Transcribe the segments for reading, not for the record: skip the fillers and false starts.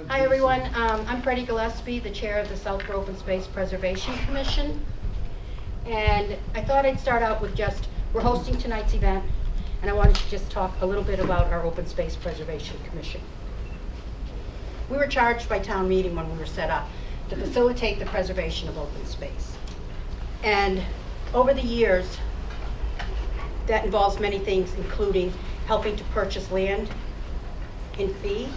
Hi everyone, I'm Freddie Gillespie, the chair of the Southborough Open Space Preservation Commission. And I thought I'd start out with we're hosting tonight's event, and I wanted to just talk a little bit about our Open Space Preservation Commission. We were charged by town meeting when we were set up to facilitate the preservation of open space. And over the years, that involves many things, including helping to purchase land in fee,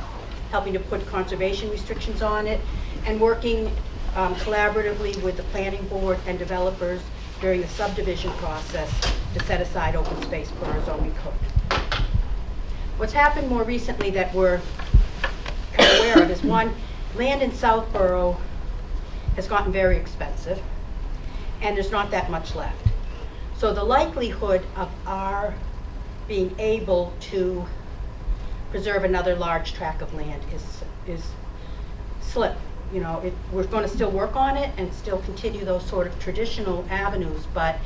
helping to put conservation restrictions on it, and working collaboratively with the planning board and developers during the subdivision process to set aside open space for our zoning code. What's happened more recently that we're kind of aware of is, one, land in Southborough has gotten very expensive, and there's not that much left. So the likelihood of our being able to preserve another large tract of land is slim. You know, we're going to still work on it and still continue those sort of traditional avenues, but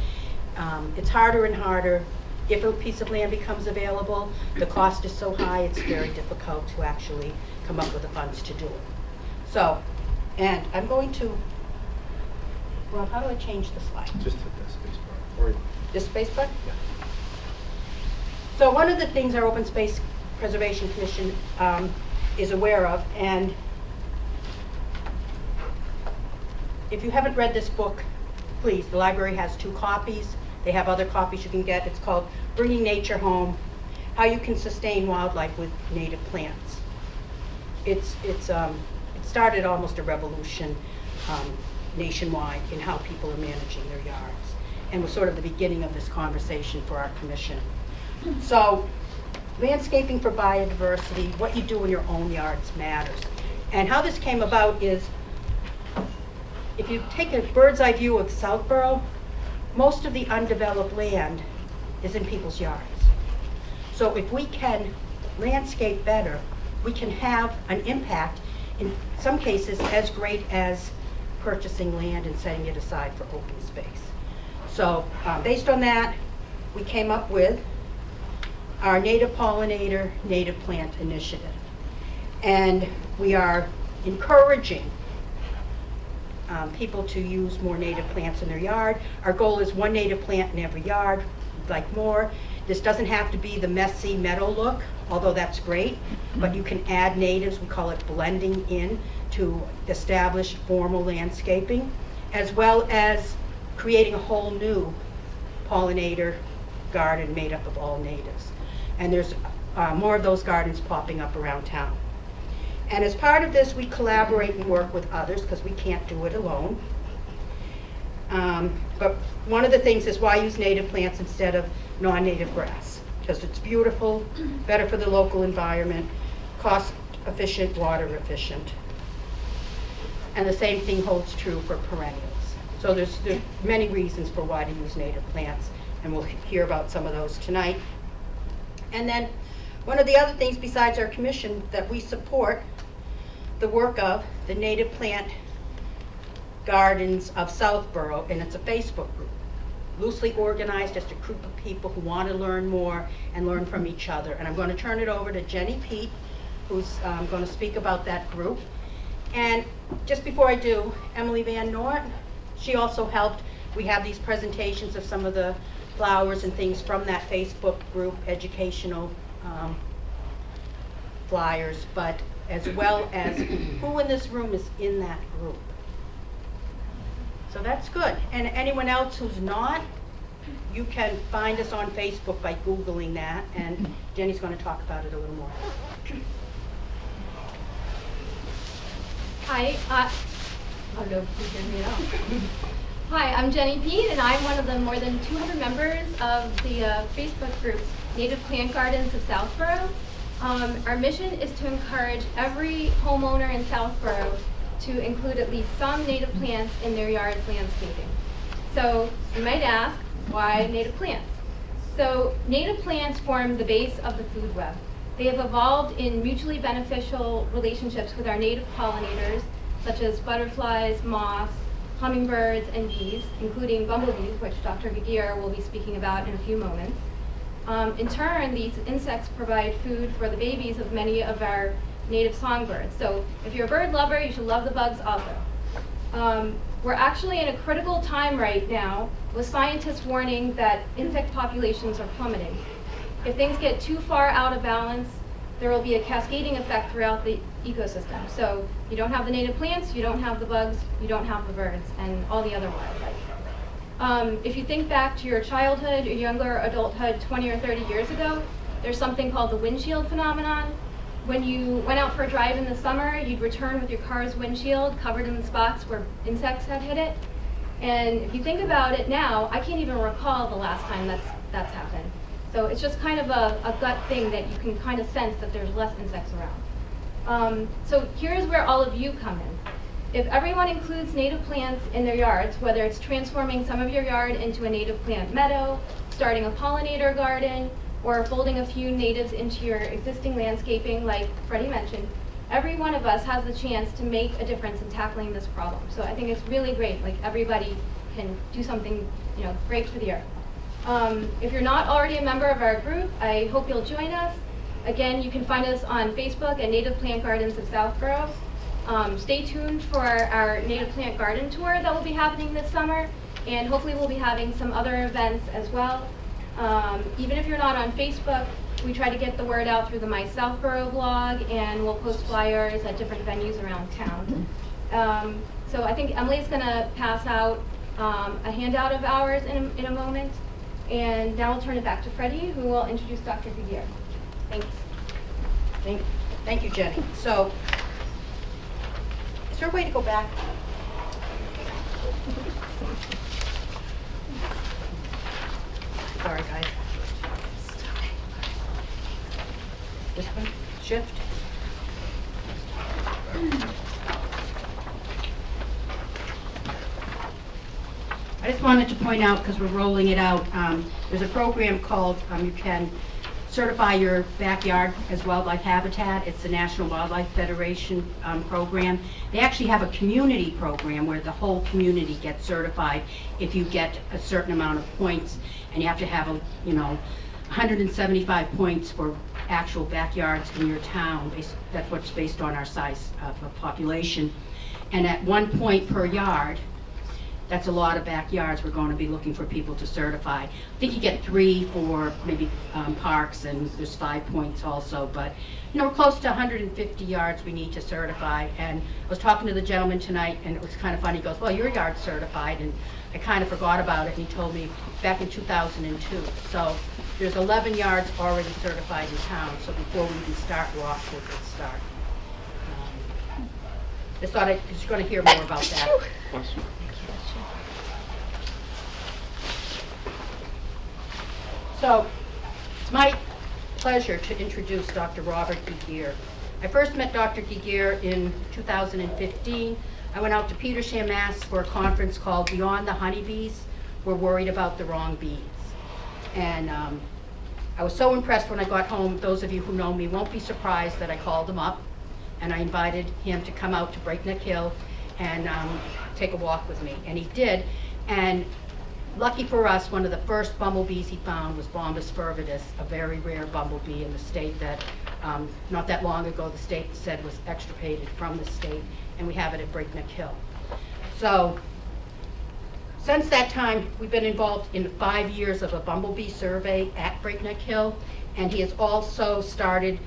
it's harder and harder. If a piece of land becomes available, the cost is so high, it's very difficult to actually come up with the funds to do it. So, and I'm going to, well, how do I change the slide? Just hit that space bar. Or This space bar? yeah. So one of the things our Open Space Preservation Commission is aware of, and if you haven't read this book, please, the library has 2 copies. They have other copies you can get. It's called Bringing Nature Home, How You Can Sustain Wildlife with Native Plants. It started almost a revolution nationwide in how people are managing their yards, and was sort of the beginning of this conversation for our commission. So, landscaping for biodiversity, what you do in your own yards matters. And how this came about is, if you take a bird's eye view of Southborough, most of the undeveloped land is in people's yards. So if we can landscape better, we can have an impact, in some cases as great as purchasing land and setting it aside for open space. So based on that, we came up with our native pollinator, native plant initiative. And we are encouraging people to use more native plants in their yard. Our goal is 1 native plant in every yard, we'd like more. This doesn't have to be the messy meadow look, although that's great, but you can add natives, we call it blending in, to establish formal landscaping, as well as creating a whole new pollinator garden made up of all natives. And there's more of those gardens popping up around town. And as part of this, we collaborate and work with others because we can't do it alone. But one of the things is, why use native plants instead of non-native grass? Because it's beautiful, better for the local environment, cost efficient, water efficient. And the same thing holds true for perennials. So there's many reasons for why to use native plants, and we'll hear about some of those tonight. And then one of the other things besides our commission that we support the work of the Native Plant Gardens of Southborough, and it's a Facebook group, loosely organized, just a group of people who want to learn more and learn from each other. And I'm going to turn it over to Jenny Pete, who's going to speak about that group. And just before I do, Emily Van Noort, she also helped. We have these presentations of some of the flowers and things from that Facebook group, educational flyers, but as well as who in this room is in that group. So that's good. And anyone else who's not, you can find us on Facebook by Googling that, and Jenny's going to talk about it a little more. Hi, oh no, you hear me now. Hi, I'm Jenny Pete, and I'm one of the more than 200 members of the Facebook group Native Plant Gardens of Southborough. Our mission is to encourage every homeowner in Southborough to include at least some native plants in their yard's landscaping. So you might ask, why native plants? So native plants form the base of the food web. They have evolved in mutually beneficial relationships with our native pollinators, such as butterflies, moths, hummingbirds, and bees, including Bumble Bees, which Dr. Gagir will be speaking about in a few moments. In turn, these insects provide food for the babies of many of our native songbirds. So if you're a bird lover, you should love the bugs also. We're actually in a critical time right now with scientists warning that insect populations are plummeting. If things get too far out of balance, there will be a cascading effect throughout the ecosystem. So you don't have the native plants, you don't have the bugs, you don't have the birds, and all the other wildlife. If you think back to your childhood or younger adulthood 20 or 30 years ago, there's something called the windshield phenomenon. When you went out for a drive in the summer, you'd return with your car's windshield covered in the spots where insects had hit it. And if you think about it now, I can't even recall the last time that's happened. So it's just kind of a gut thing that you can kind of sense that there's less insects around. So here's where all of you come in. If everyone includes native plants in their yards, whether it's transforming some of your yard into a native plant meadow, starting a pollinator garden, or folding a few natives into your existing landscaping like Freddie mentioned, every one of us has the chance to make a difference in tackling this problem. So I think it's really great, like everybody can do something, great for the earth. If you're not already a member of our group, I hope you'll join us. Again, you can find us on Facebook at Native Plant Gardens of Southborough. Stay tuned for our Native Plant Garden Tour that will be happening this summer, and hopefully we'll be having some other events as well. Even if you're not on Facebook, we try to get the word out through the My Southborough blog, and we'll post flyers at different venues around town. So I think Emily's going to pass out a handout of ours in a moment. And now I'll turn it back to Freddie, who will introduce Dr. Giguere. Thanks. Thank you, Jenny. So, is there a way to go back? Sorry, guys. This one? Shift? I just wanted to point out, because we're rolling it out, there's a program called, you can certify your backyard as wildlife habitat. It's the National Wildlife Federation program. They actually have a community program where the whole community gets certified if you get a certain amount of points, and you have to have 175 points for actual backyards in your town. That's what's based on our size of population. And at 1 point per yard, that's a lot of backyards we're going to be looking for people to certify. I think you get 3 for maybe parks, and there's 5 points also, but we're close to 150 yards we need to certify. And I was talking to the gentleman tonight, and it was kind of funny. He goes, well, your yard's certified, and I kind of forgot about it, and he told me back in 2002. So there's 11 yards already certified in town, so before we even start, we're off to a good start. Just thought you're going to hear more about that. So, it's my pleasure to introduce Dr. Robert Giguere. I first met Dr. Giguere in 2015. I went out to Petersham, Mass. For a conference called Beyond the Honeybees. We're worried about the wrong bees. And I was so impressed when I got home. Those of you who know me won't be surprised that I called him up, and I invited him to come out to Breakneck Hill and take a walk with me. And he did. And lucky for us, one of the first bumblebees he found was Bombus fervidus, a very rare bumblebee in the state that not that long ago the state said was extirpated from the state, and we have it at Breakneck Hill. So since that time, we've been involved in 5 years of a bumblebee survey at Breakneck Hill, and he has also started,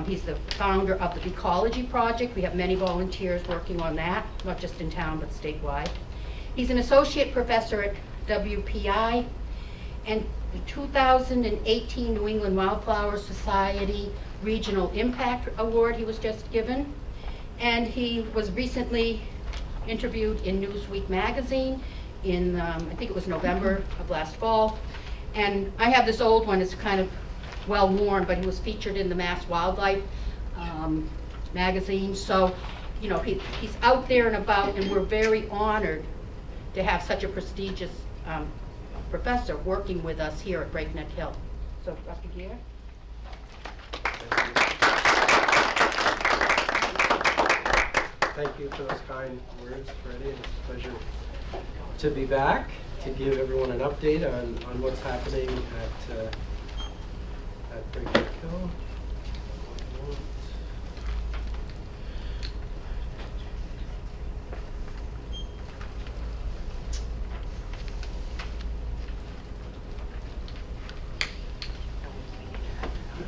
he's the founder of the Ecology project. We have many volunteers working on that, not just in town, but statewide. He's an associate professor at WPI, and the 2018 New England Wildflower Society Regional Impact Award he was just given. And he was recently interviewed in Newsweek magazine in, I think it was November of last fall. And I have this old one, it's kind of well worn, but he was featured in the Mass Wildlife magazine. So, he's out there and about, and we're very honored to have such a prestigious professor working with us here at Breakneck Hill. So, Dr. Giguere. Thank you for those kind words, Freddie. It's a pleasure to be back to give everyone an update on what's happening at Breakneck Hill.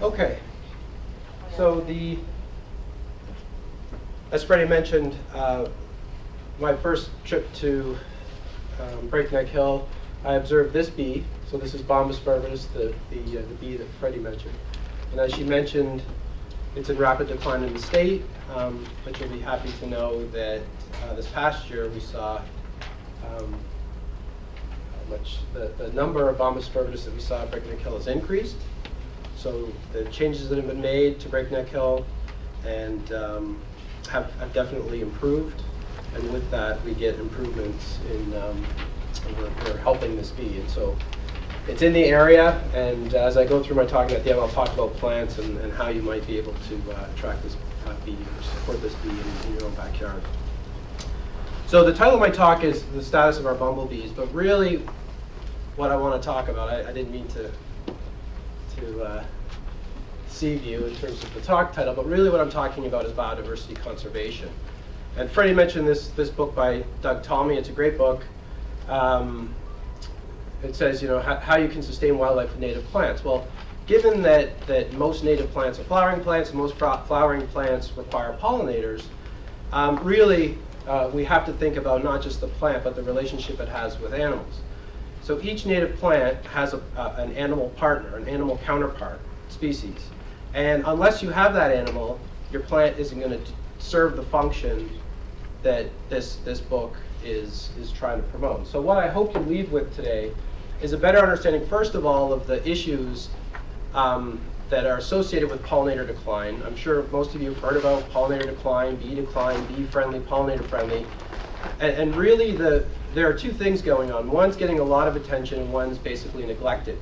Okay. So as Freddie mentioned, my first trip to Breakneck Hill, I observed this bee. So this is Bombus vervis, the bee that Freddie mentioned. And as she mentioned, it's in rapid decline in the state, but you'll be happy to know that this past year we saw the number of Bombus vervis that we saw at Breakneck Hill has increased. So the changes that have been made to Breakneck Hill and have definitely improved. And with that, we get improvements in, we're helping this bee. And so it's in the area, and as I go through my talk at the end, I'll talk about plants and how you might be able to attract this bee or support this bee in your own backyard. So the title of my talk is The Status of Our Bumble Bees, but really what I want to talk about, I didn't mean to deceive you in terms of the talk title, but really what I'm talking about is biodiversity conservation. And Freddie mentioned this book by Doug Talmy. It's a great book. It says, how you can sustain wildlife with native plants. Well, given that most native plants are flowering plants, and most flowering plants require pollinators, really we have to think about not just the plant, but the relationship it has with animals. So each native plant has an animal partner, an animal counterpart species. And unless you have that animal, your plant isn't going to serve the function that this book is trying to promote. So what I hope you leave with today is a better understanding, first of all, of the issues that are associated with pollinator decline. I'm sure most of you have heard about pollinator decline, bee-friendly, pollinator-friendly. And really, there are two things going on. One's getting a lot of attention, and one's basically neglected.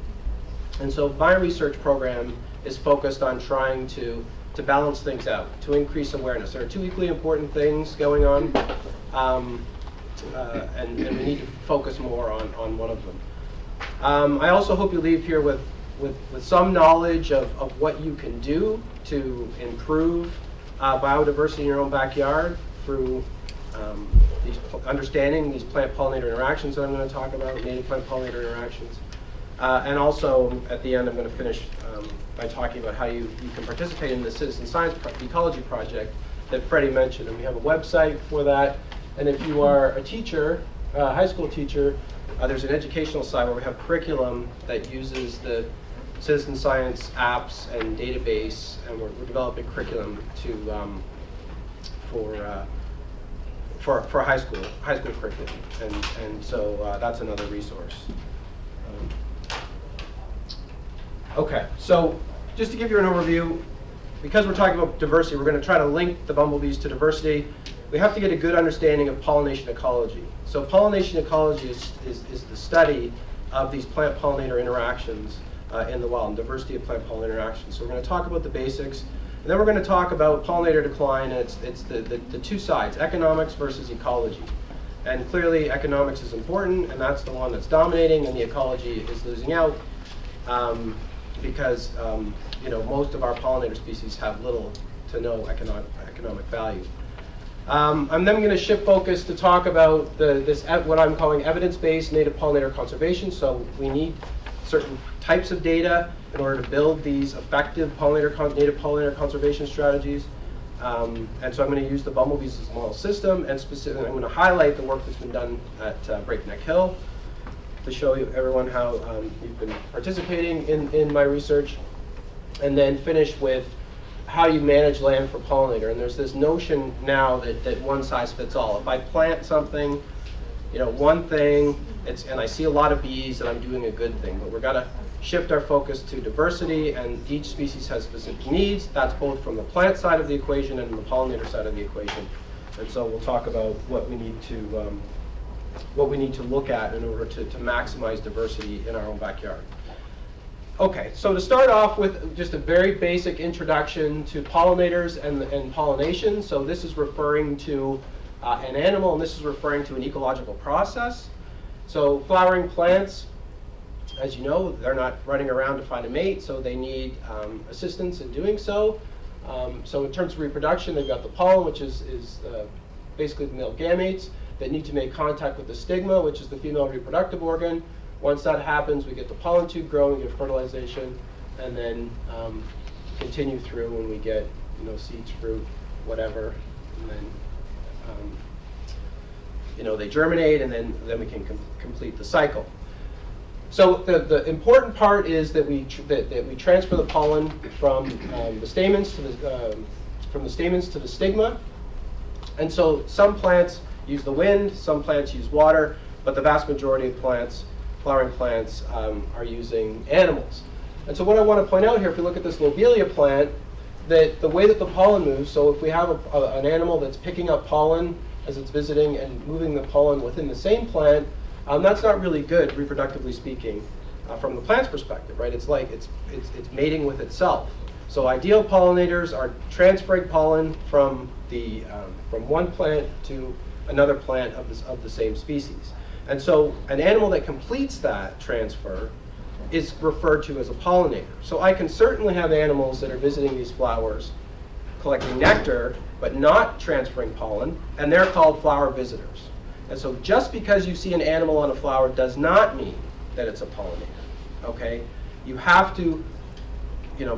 And so my research program is focused on trying to balance things out, to increase awareness. There are two equally important things going on, and we need to focus more on one of them. I also hope you leave here with some knowledge of what you can do to improve biodiversity in your own backyard through understanding these plant-pollinator interactions that I'm going to talk about, native plant-pollinator interactions. And also, at the end, I'm going to finish by talking about how you can participate in the citizen science ecology project that Freddie mentioned. And we have a website for that. And if you are a teacher, a high school teacher, there's an educational side where we have curriculum that uses the citizen science apps and database, and we're developing curriculum for high school curriculum, and so that's another resource. Okay, so just to give you an overview, because we're talking about diversity, we're going to try to link the bumblebees to diversity. We have to get a good understanding of pollination ecology. So pollination ecology is the study of these plant-pollinator interactions in the wild, and diversity of plant-pollinator interactions. So we're going to talk about the basics, and then we're going to talk about pollinator decline, and it's the two sides, economics versus ecology. And clearly economics is important, and that's the one that's dominating, and the ecology is losing out because most of our pollinator species have little to no economic value. I'm then going to shift focus to talk about what I'm calling evidence-based native pollinator conservation. So we need certain types of data in order to build these effective native pollinator conservation strategies. And so I'm going to use the bumblebees as a model system, and specifically I'm going to highlight the work that's been done at Breakneck Hill to show everyone how you've been participating in my research, and then finish with how you manage land for pollinator. And there's this notion now that one size fits all. If I plant something, one thing, and I see a lot of bees, and I'm doing a good thing. But we've got to shift our focus to diversity, and each species has specific needs. That's both from the plant side of the equation and the pollinator side of the equation. And so we'll talk about what we need to look at in order to maximize diversity in our own backyard. Okay, so to start off with just a very basic introduction to pollinators and pollination. So this is referring to an animal, and this is referring to an ecological process. So flowering plants, as you know, they're not running around to find a mate, so they need assistance in doing so. So in terms of reproduction, they've got the pollen, which is basically the male gametes that need to make contact with the stigma, which is the female reproductive organ. Once that happens, we get the pollen tube growing, we get fertilization, and then continue through when we get, seeds, fruit, whatever, and then, they germinate, and then we can complete the cycle. So the important part is that we transfer the pollen from the stamens to the stigma. And so some plants use the wind, some plants use water, but the vast majority of plants, flowering plants, are using animals. And so what I want to point out here, if you look at this lobelia plant, that the way that the pollen moves, so if we have an animal that's picking up pollen as it's visiting and moving the pollen within the same plant, that's not really good, reproductively speaking, from the plant's perspective, right? It's like it's mating with itself. So ideal pollinators are transferring pollen from one plant to another plant of the same species. And so an animal that completes that transfer is referred to as a pollinator. So I can certainly have animals that are visiting these flowers, collecting nectar, but not transferring pollen, and they're called flower visitors. And so just because you see an animal on a flower does not mean that it's a pollinator, okay? You have to,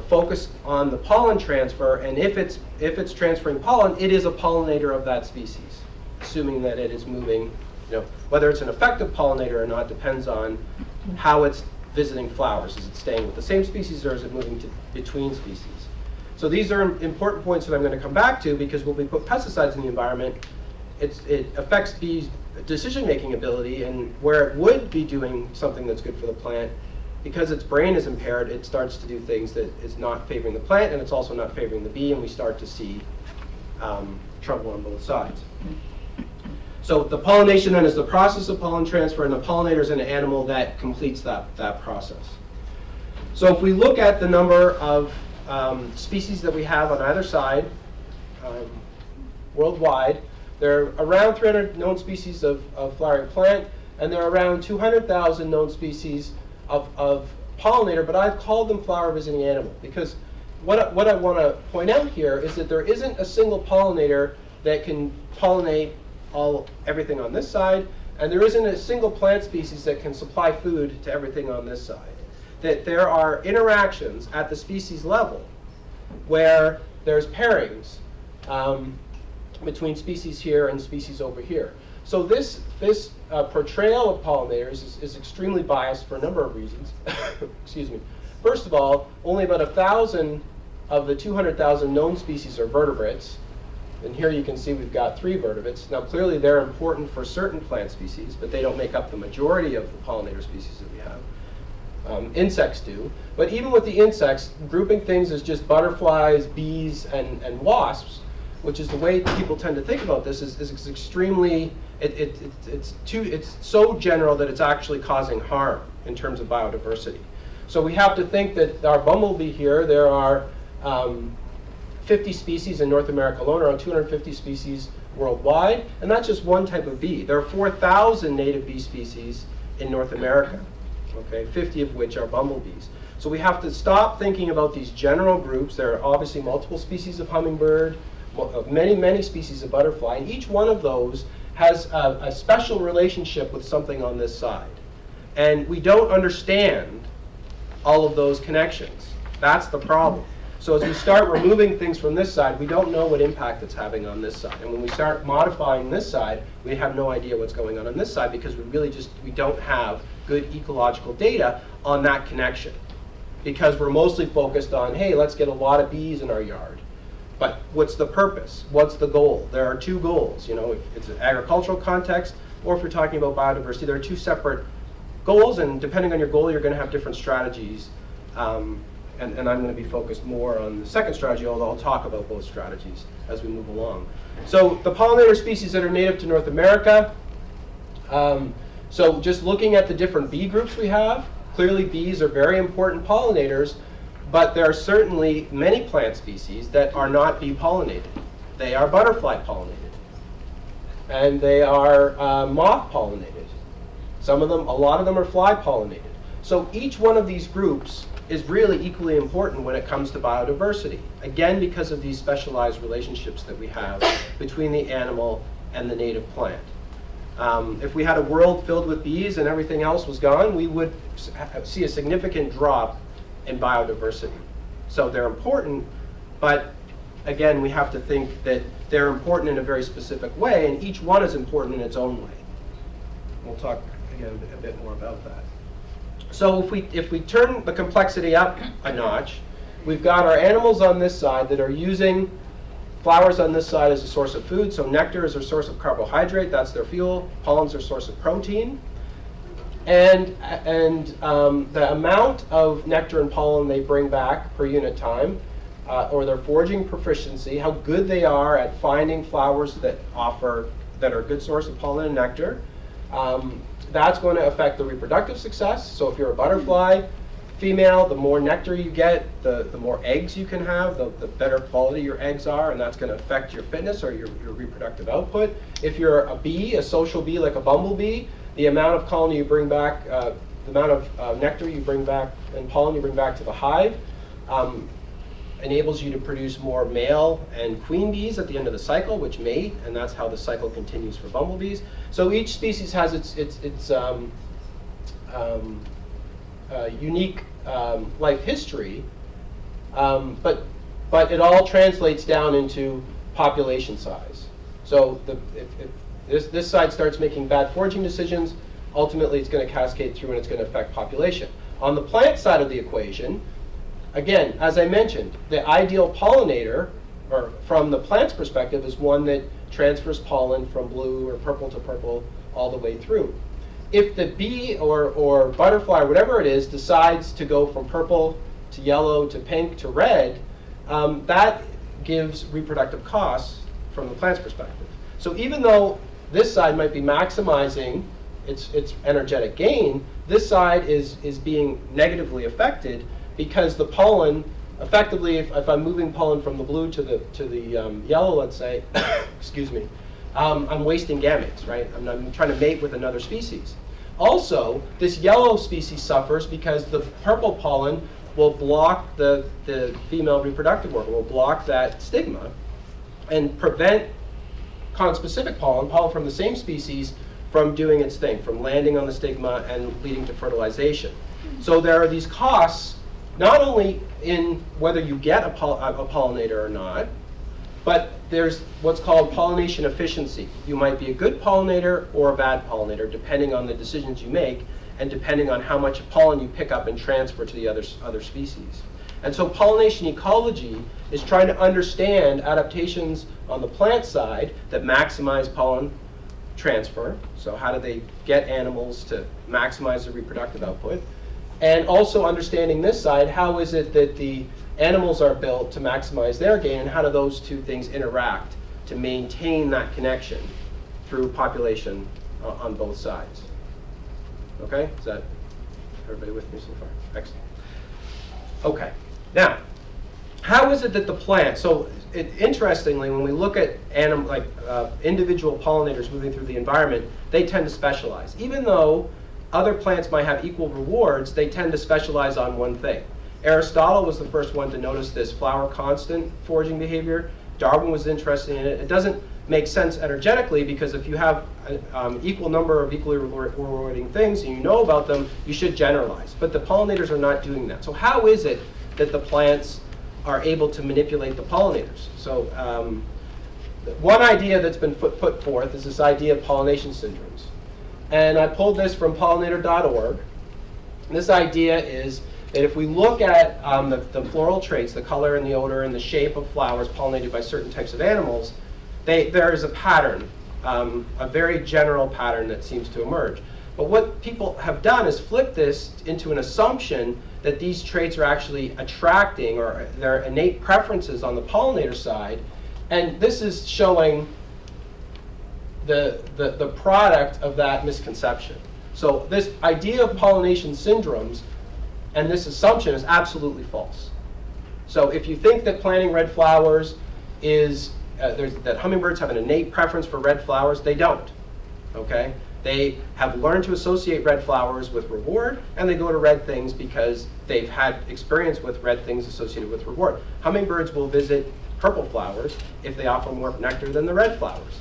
focus on the pollen transfer, and if it's transferring pollen, it is a pollinator of that species, assuming that it is moving, whether it's an effective pollinator or not depends on how it's visiting flowers. Is it staying with the same species, or is it moving between species? So these are important points that I'm going to come back to, because when we put pesticides in the environment, it affects bees' decision-making ability, and where it would be doing something that's good for the plant, because its brain is impaired, it starts to do things that is not favoring the plant, and it's also not favoring the bee, and we start to see trouble on both sides. So the pollination then is the process of pollen transfer, and the pollinator is an animal that completes that process. So if we look at the number of species that we have on either side, worldwide, there are around 300 known species of flowering plant, and there are around 200,000 known species of pollinator, but I've called them flower visiting animal, because what I want to point out here is that there isn't a single pollinator that can pollinate everything on this side, and there isn't a single plant species that can supply food to everything on this side. That there are interactions at the species level where there's pairings between species here and species over here. So this portrayal of pollinators is extremely biased for a number of reasons. Excuse me. First of all, only about 1,000 of the 200,000 known species are vertebrates. And here you can see we've got 3 vertebrates. Now clearly they're important for certain plant species, but they don't make up the majority of the pollinator species that we have. Insects do. But even with the insects, grouping things as just butterflies, bees, and wasps, which is the way people tend to think about this, is extremely, it's so general that it's actually causing harm in terms of biodiversity. So we have to think that our bumblebee here, there are 50 species in North America alone, around 250 species worldwide, and that's just one type of bee. There are 4,000 native bee species in North America, okay, 50 of which are bumblebees. So we have to stop thinking about these general groups. There are obviously multiple species of hummingbird, many species of butterfly, and each one of those has a special relationship with something on this side. And we don't understand all of those connections. That's the problem. So as we start removing things from this side, we don't know what impact it's having on this side. And when we start modifying this side, we have no idea what's going on this side, because we don't have good ecological data on that connection. Because we're mostly focused on, hey, let's get a lot of bees in our yard. But what's the purpose? What's the goal? There are 2 goals. If it's an agricultural context, or if you're talking about biodiversity, there are 2 separate goals, and depending on your goal, you're going to have different strategies. And I'm going to be focused more on the second strategy, although I'll talk about both strategies as we move along. So the pollinator species that are native to North America, so just looking at the different bee groups we have, clearly bees are very important pollinators, but there are certainly many plant species that are not bee pollinated. They are butterfly pollinated, and they are moth pollinated. A lot of them are fly pollinated. So each one of these groups is really equally important when it comes to biodiversity. Again, because of these specialized relationships that we have between the animal and the native plant. If we had a world filled with bees and everything else was gone, we would see a significant drop in biodiversity. So they're important, but again, we have to think that they're important in a very specific way, and each one is important in its own way. We'll talk again a bit more about that. So if we turn the complexity up a notch, we've got our animals on this side that are using flowers on this side as a source of food. So nectar is their source of carbohydrate, that's their fuel. Pollen's their source of protein. And the amount of nectar and pollen they bring back per unit time, or their foraging proficiency, how good they are at finding flowers that are a good source of pollen and nectar, that's going to affect the reproductive success. So if you're a butterfly female, the more nectar you get, the more eggs you can have, the better quality your eggs are, and that's going to affect your fitness or your reproductive output. If you're a bee, a social bee like a bumble bee, the amount of colony you bring back, the amount of nectar you bring back and pollen you bring back to the hive enables you to produce more male and queen bees at the end of the cycle, which mate, and that's how the cycle continues for bumblebees. So each species has its unique life history, but it all translates down into population size. So if this side starts making bad foraging decisions, ultimately it's going to cascade through and it's going to affect population. On the plant side of the equation, again, as I mentioned, the ideal pollinator, or from the plant's perspective, is one that transfers pollen from blue or purple to purple all the way through. If the bee or butterfly or whatever it is decides to go from purple to yellow to pink to red, that gives reproductive costs from the plant's perspective. So even though this side might be maximizing its energetic gain, this side is being negatively affected because the pollen, effectively, if I'm moving pollen from the blue to the yellow, let's say, excuse me, I'm wasting gametes, right? I'm trying to mate with another species. Also, this yellow species suffers because the purple pollen will block the female reproductive organ, will block that stigma, and prevent conspecific pollen from the same species, from doing its thing, from landing on the stigma and leading to fertilization. So there are these costs, not only in whether you get a pollinator or not, but there's what's called pollination efficiency. You might be a good pollinator or a bad pollinator, depending on the decisions you make and depending on how much pollen you pick up and transfer to the other species. And so pollination ecology is trying to understand adaptations on the plant side that maximize pollen transfer. So how do they get animals to maximize their reproductive output? And also understanding this side, how is it that the animals are built to maximize their gain, and how do those two things interact to maintain that connection through population on both sides? Okay, is that everybody with me so far? Excellent. Okay, now, how is it that the plant, so interestingly, when we look at individual pollinators moving through the environment, they tend to specialize. Even though other plants might have equal rewards, they tend to specialize on one thing. Aristotle was the first one to notice this flower constant foraging behavior. Darwin was interested in it. It doesn't make sense energetically, because if you have an equal number of equally rewarding things and you know about them, you should generalize. But the pollinators are not doing that. So how is it that the plants are able to manipulate the pollinators? So one idea that's been put forth is this idea of pollination syndromes. And I pulled this from pollinator.org. This idea is that if we look at the floral traits, the color and the odor and the shape of flowers pollinated by certain types of animals, there is a pattern, a very general pattern that seems to emerge. But what people have done is flip this into an assumption that these traits are actually attracting, or their innate preferences on the pollinator side, and this is showing the product of that misconception. So this idea of pollination syndromes and this assumption is absolutely false. So if you think that planting red flowers is, that hummingbirds have an innate preference for red flowers, they don't, okay? They have learned to associate red flowers with reward, and they go to red things because they've had experience with red things associated with reward. Hummingbirds will visit purple flowers if they offer more nectar than the red flowers.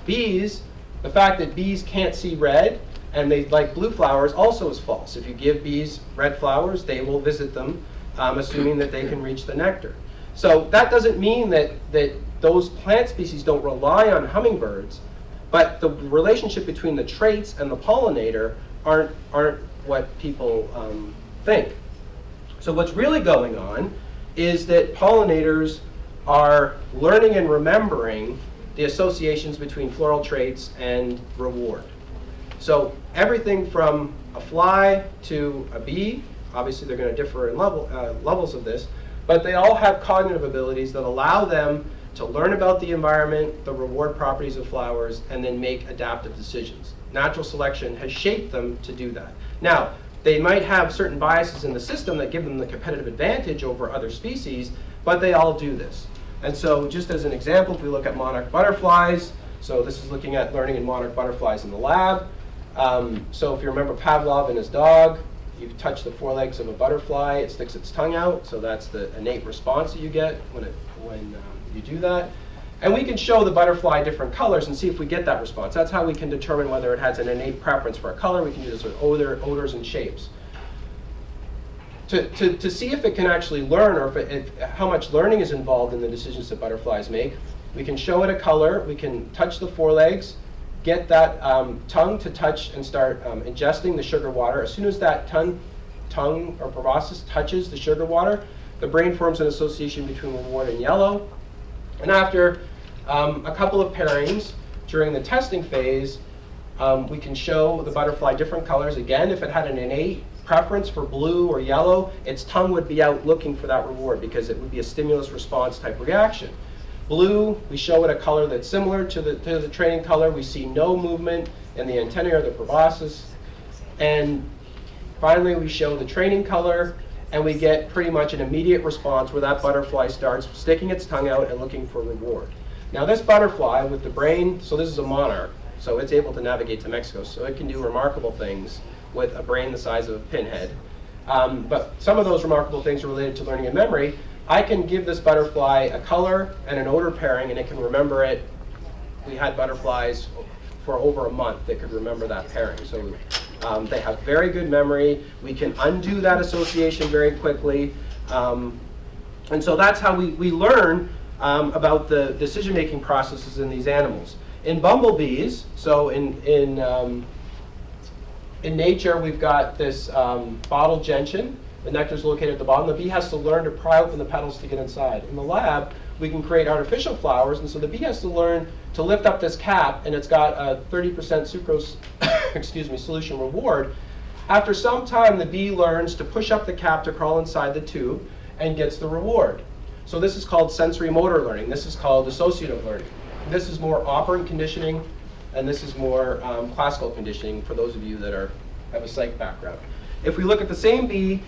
Bees, the fact that bees can't see red and they like blue flowers also is false. If you give bees red flowers, they will visit them assuming that they can reach the nectar. So that doesn't mean that those plant species don't rely on hummingbirds, but the relationship between the traits and the pollinator aren't what people think. So what's really going on is that pollinators are learning and remembering the associations between floral traits and reward. So everything from a fly to a bee, obviously they're going to differ in levels of this, but they all have cognitive abilities that allow them to learn about the environment, the reward properties of flowers, and then make adaptive decisions. Natural selection has shaped them to do that. Now, they might have certain biases in the system that give them the competitive advantage over other species, but they all do this. And so just as an example, if we look at monarch butterflies, so this is looking at learning in monarch butterflies in the lab. So if you remember Pavlov and his dog, you touch the forelegs of a butterfly, it sticks its tongue out, so that's the innate response that you get when you do that. And we can show the butterfly different colors and see if we get that response. That's how we can determine whether it has an innate preference for a color. We can do this with odors and shapes. To see if it can actually learn, or how much learning is involved in the decisions that butterflies make, we can show it a color, we can touch the forelegs, get that tongue to touch and start ingesting the sugar water. As soon as that tongue or proboscis touches the sugar water, the brain forms an association between reward and yellow. And after a couple of pairings during the testing phase, we can show the butterfly different colors. Again, if it had an innate preference for blue or yellow, its tongue would be out looking for that reward because it would be a stimulus response type reaction. Blue, we show it a color that's similar to the training color. We see no movement in the antennae or the proboscis. And finally, we show the training color, and we get pretty much an immediate response where that butterfly starts sticking its tongue out and looking for reward. Now this butterfly with the brain, so this is a monarch, so it's able to navigate to Mexico, so it can do remarkable things with a brain the size of a pinhead. But some of those remarkable things are related to learning and memory. I can give this butterfly a color and an odor pairing, and it can remember it. We had butterflies for over a month that could remember that pairing. So they have very good memory. We can undo that association very quickly. And so that's how we learn about the decision-making processes in these animals. In bumblebees, so in nature, we've got this bottle gentian. The nectar is located at the bottom. The bee has to learn to pry open the petals to get inside. In the lab, we can create artificial flowers, and so the bee has to learn to lift up this cap, and it's got a 30% sucrose solution reward. After some time, the bee learns to push up the cap to crawl inside the tube and gets the reward. So this is called sensory motor learning. This is called associative learning. This is more operant conditioning, and this is more classical conditioning for those of you that have a psych background. If we look at the same bee,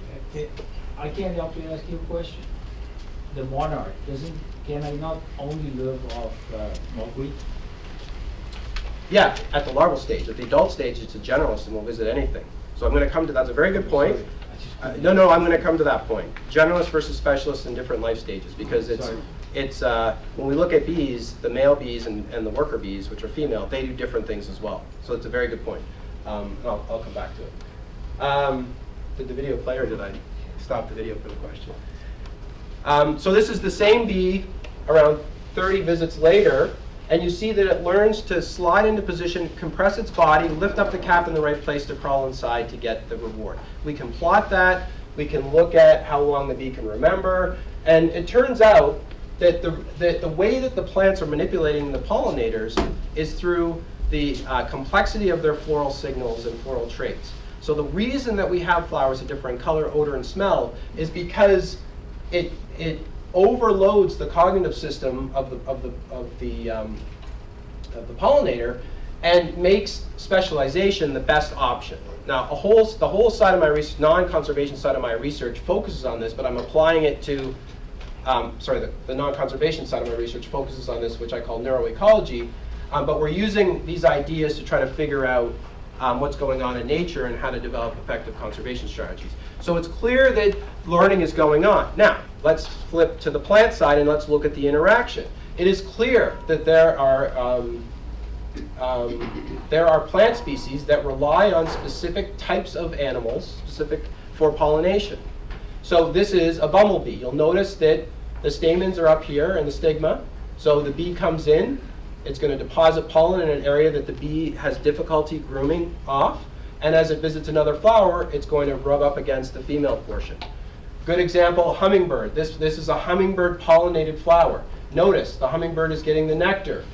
I can't help you ask you a question. The monarch, can I not only live off milkweed? yeah, at the larval stage. At the adult stage, it's a generalist and will visit anything. So I'm going to come to, that's a very good point. No, I'm going to come to that point. Generalist versus specialist in different life stages, because it's when we look at bees, the male bees and the worker bees, which are female, they do different things as well. So it's a very good point. I'll come back to it. Did the video play, or did I stop the video for the question? So this is the same bee around 30 visits later, and you see that it learns to slide into position, compress its body, lift up the cap in the right place to crawl inside to get the reward. We can plot that. We can look at how long the bee can remember. And it turns out that the way that the plants are manipulating the pollinators is through the complexity of their floral signals and floral traits. So the reason that we have flowers that differ in color, odor, and smell is because it overloads the cognitive system of the pollinator and makes specialization the best option. Now, the whole side of my research, non-conservation side of my research, focuses on this, but I'm applying it to, the non-conservation side of my research focuses on this, which I call neuroecology. But we're using these ideas to try to figure out what's going on in nature and how to develop effective conservation strategies. So it's clear that learning is going on. Now, let's flip to the plant side and let's look at the interaction. It is clear that there are plant species that rely on specific types of animals, specific for pollination. So this is a bumblebee. You'll notice that the stamens are up here and the stigma. So the bee comes in, it's going to deposit pollen in an area that the bee has difficulty grooming off. And as it visits another flower, it's going to rub up against the female portion. Good example, hummingbird. This is a hummingbird pollinated flower. Notice the hummingbird is getting the nectar.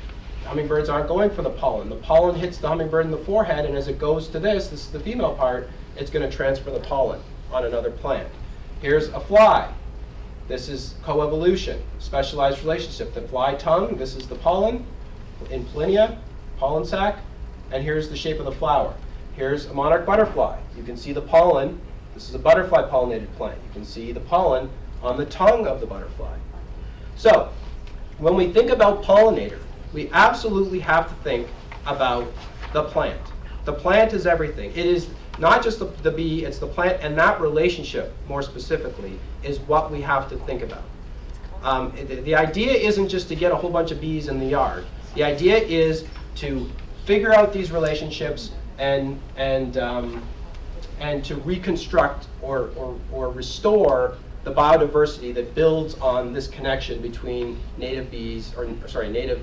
Hummingbirds aren't going for the pollen. The pollen hits the hummingbird in the forehead, and as it goes to this is the female part, it's going to transfer the pollen on another plant. Here's a fly. This is coevolution, specialized relationship. The fly tongue, this is the pollen in pollinia, pollen sac, and here's the shape of the flower. Here's a monarch butterfly. You can see the pollen. This is a butterfly pollinated plant. You can see the pollen on the tongue of the butterfly. So, when we think about pollinator, we absolutely have to think about the plant. The plant is everything. It is not just the bee, it's the plant, and that relationship, more specifically, is what we have to think about. The idea isn't just to get a whole bunch of bees in the yard. The idea is to figure out these relationships and to reconstruct or restore the biodiversity that builds on this connection between native bees, native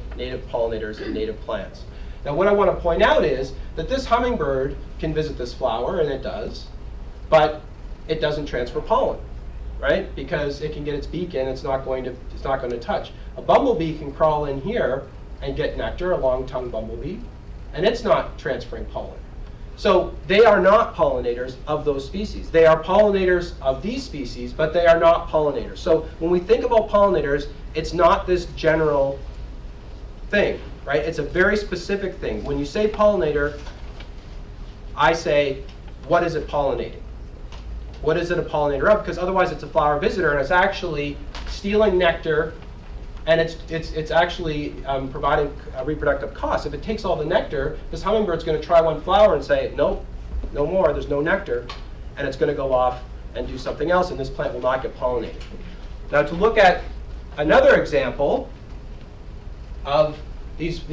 pollinators and native plants. Now what I want to point out is that this hummingbird can visit this flower, and it does, but it doesn't transfer pollen, right? Because it can get its beak in, it's not going to touch. A bumblebee can crawl in here and get nectar, a long-tongued bumblebee, and it's not transferring pollen. So they are not pollinators of those species. They are pollinators of these species, but they are not pollinators. So when we think about pollinators, it's not this general thing, right? It's a very specific thing. When you say pollinator, I say, what is it pollinating? What is it a pollinator of? Because otherwise it's a flower visitor, and it's actually stealing nectar, and it's actually providing a reproductive cost. If it takes all the nectar, this hummingbird's going to try one flower and say, nope, no more, there's no nectar, and it's going to go off and do something else, and this plant will not get pollinated. Now to look at another example of this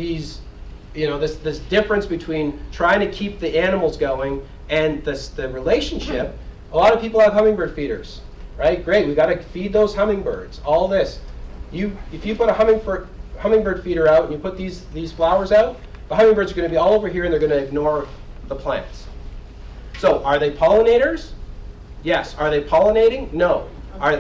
difference between trying to keep the animals going and the relationship, a lot of people have hummingbird feeders, right? Great, we got to feed those hummingbirds, all this. If you put a hummingbird feeder out and you put these flowers out, the hummingbirds are going to be all over here and they're going to ignore the plants. So are they pollinators? Yes. Are they pollinating? No.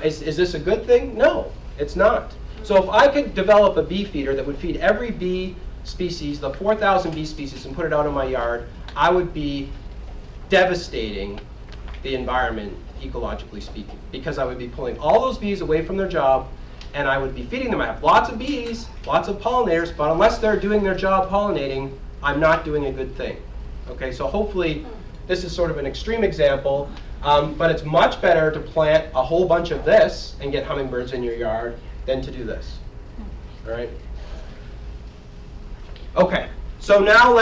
Is this a good thing? No, it's not. So if I could develop a bee feeder that would feed every bee species, the 4,000 bee species, and put it out in my yard, I would be devastating the environment, ecologically speaking, because I would be pulling all those bees away from their job, and I would be feeding them. I have lots of bees, lots of pollinators, but unless they're doing their job pollinating, I'm not doing a good thing. Okay, so hopefully this is sort of an extreme example, but it's much better to plant a whole bunch of this and get hummingbirds in your yard than to do this. All right? Okay, so now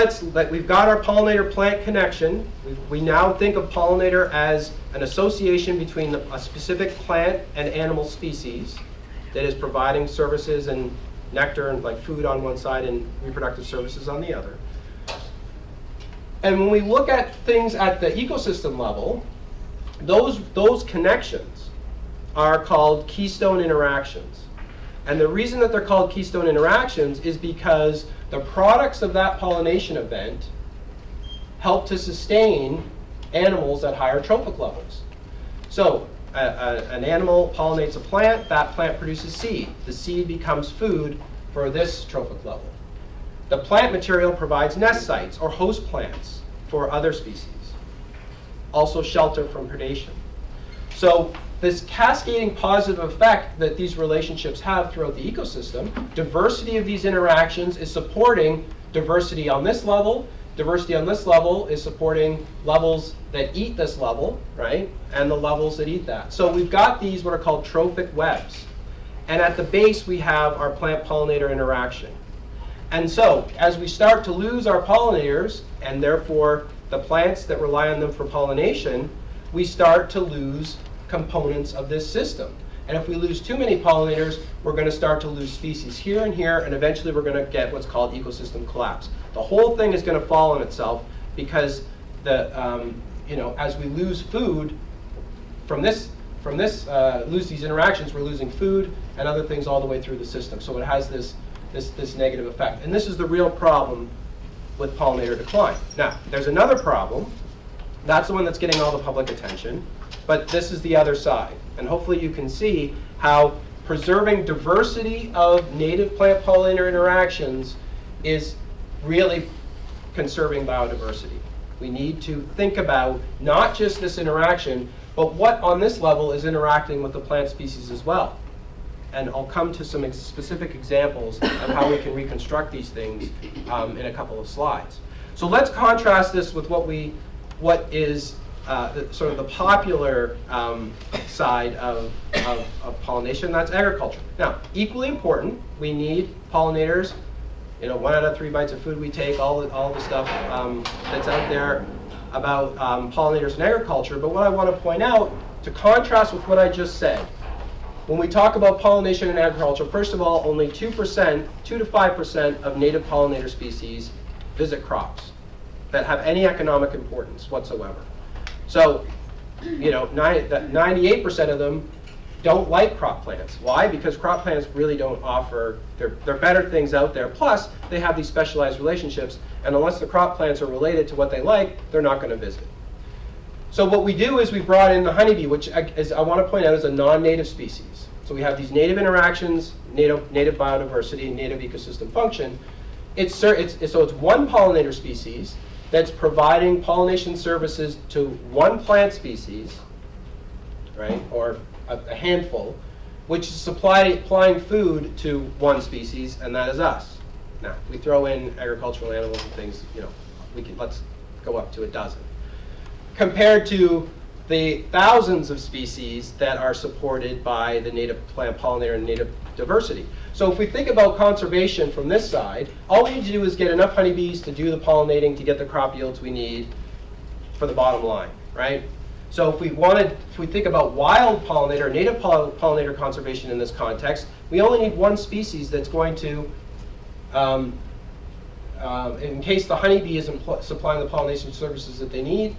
we've got our pollinator-plant connection. We now think of pollinator as an association between a specific plant and animal species that is providing services and nectar and like food on one side and reproductive services on the other. And when we look at things at the ecosystem level, those connections are called keystone interactions. And the reason that they're called keystone interactions is because the products of that pollination event help to sustain animals at higher trophic levels. So an animal pollinates a plant, that plant produces seed. The seed becomes food for this trophic level. The plant material provides nest sites or host plants for other species. Also shelter from predation. So this cascading positive effect that these relationships have throughout the ecosystem, diversity of these interactions is supporting diversity on this level. Diversity on this level is supporting levels that eat this level, right? And the levels that eat that. So we've got these what are called trophic webs. And at the base we have our plant-pollinator interaction. And so as we start to lose our pollinators, and therefore the plants that rely on them for pollination, we start to lose components of this system. And if we lose too many pollinators, we're going to start to lose species here and here, and eventually we're going to get what's called ecosystem collapse. The whole thing is going to fall on itself because as we lose food from this from this, lose these interactions, we're losing food and other things all the way through the system. So it has this negative effect. And this is the real problem with pollinator decline. Now, there's another problem. That's the one that's getting all the public attention. But this is the other side. And hopefully you can see how preserving diversity of native plant pollinator interactions is really conserving biodiversity. We need to think about not just this interaction, but what on this level is interacting with the plant species as well. And I'll come to some specific examples of how we can reconstruct these things in a couple of slides. So let's contrast this with what is sort of the popular side of pollination, that's agriculture. Now, equally important, we need pollinators. 1 out of 3 bites of food we take, all the stuff that's out there about pollinators in agriculture. But what I want to point out, to contrast with what I just said, when we talk about pollination in agriculture, first of all, only 2% to 5% of native pollinator species visit crops that have any economic importance whatsoever. So, 98% of them don't like crop plants. Why? Because crop plants really don't offer, there are better things out there. Plus, they have these specialized relationships, and unless the crop plants are related to what they like, they're not going to visit. So what we do is we brought in the honeybee, which is, I want to point out, is a non-native species. So we have these native interactions, native biodiversity, native ecosystem function. So it's one pollinator species that's providing pollination services to one plant species, right, or a handful, which is supplying food to one species, and that is us. Now, if we throw in agricultural animals and things, let's go up to a dozen. Compared to the thousands of species that are supported by the native plant pollinator and native diversity. So if we think about conservation from this side, all we need to do is get enough honeybees to do the pollinating to get the crop yields we need for the bottom line, right? So if we think about wild pollinator, native pollinator conservation in this context, we only need one species that's going to, in case the honeybee isn't supplying the pollination services that they need,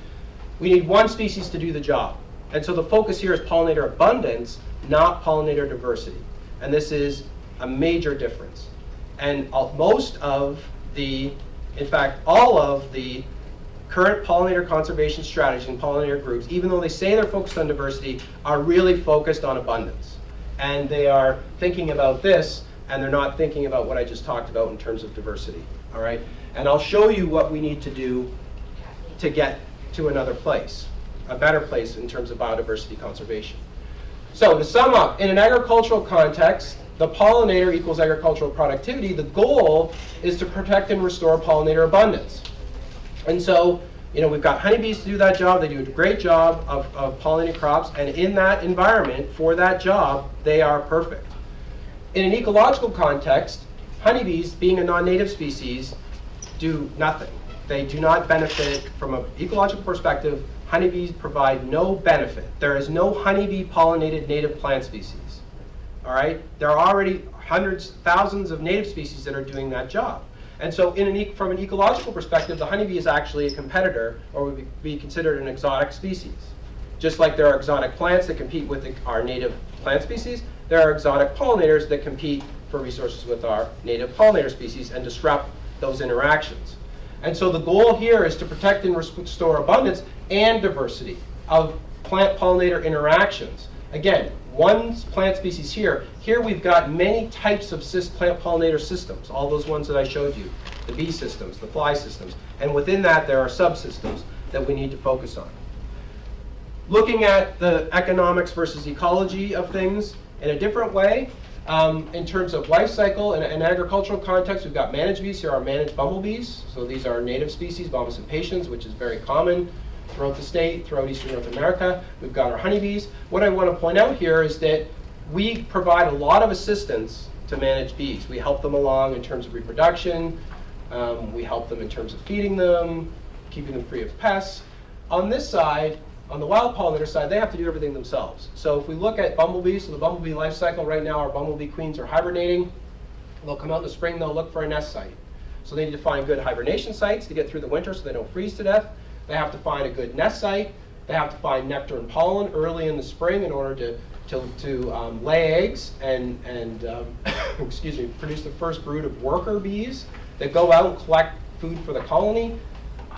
we need one species to do the job. And so the focus here is pollinator abundance, not pollinator diversity. And this is a major difference. And most of the, in fact, all of the current pollinator conservation strategies and pollinator groups, even though they say they're focused on diversity, are really focused on abundance. And they are thinking about this, and they're not thinking about what I just talked about in terms of diversity. All right? And I'll show you what we need to do to get to another place, a better place in terms of biodiversity conservation. So to sum up, in an agricultural context, the pollinator equals agricultural productivity. The goal is to protect and restore pollinator abundance. And so, we've got honeybees to do that job. They do a great job of pollinating crops. And in that environment, for that job, they are perfect. In an ecological context, honeybees, being a non-native species, do nothing. They do not benefit from an ecological perspective. Honeybees provide no benefit. There is no honeybee pollinated native plant species. All right? There are already hundreds, thousands of native species that are doing that job. And so from an ecological perspective, the honeybee is actually a competitor, or would be considered an exotic species. Just like there are exotic plants that compete with our native plant species, there are exotic pollinators that compete for resources with our native pollinator species and disrupt those interactions. And so the goal here is to protect and restore abundance and diversity of plant pollinator interactions. Again, one plant species here. Here we've got many types of plant pollinator systems, all those ones that I showed you, the bee systems, the fly systems. And within that, there are subsystems that we need to focus on. Looking at the economics versus ecology of things in a different way, in terms of life cycle in an agricultural context, we've got managed bees. Here are managed bumblebees. So these are native species, Bombus impatiens, which is very common throughout the state, throughout eastern North America. We've got our honeybees. What I want to point out here is that we provide a lot of assistance to managed bees. We help them along in terms of reproduction. We help them in terms of feeding them, keeping them free of pests. On this side, on the wild pollinator side, they have to do everything themselves. So if we look at bumblebees, so the bumblebee life cycle, right now our bumblebee queens are hibernating. They'll come out in the spring, they'll look for a nest site. So they need to find good hibernation sites to get through the winter so they don't freeze to death. They have to find a good nest site, They have to find nectar and pollen early in the spring in order to lay eggs and excuse me, produce the first brood of worker bees that go out and collect food for the colony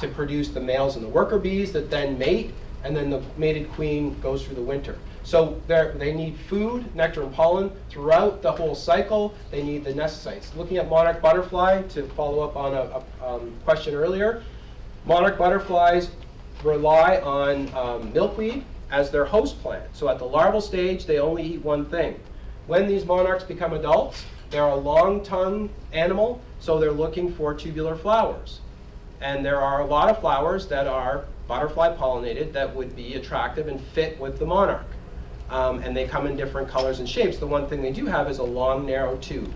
to produce the males and the worker bees that then mate, and then the mated queen goes through the winter. So they need food, nectar and pollen throughout the whole cycle. They need the nesticides. Looking at monarch butterfly, to follow up on a question earlier, monarch butterflies rely on milkweed as their host plant. So at the larval stage, they only eat one thing. When these monarchs become adults, they're a long-tongued animal, so they're looking for tubular flowers. And there are a lot of flowers that are butterfly pollinated that would be attractive and fit with the monarch. And they come in different colors and shapes. The one thing they do have is a long, narrow tube,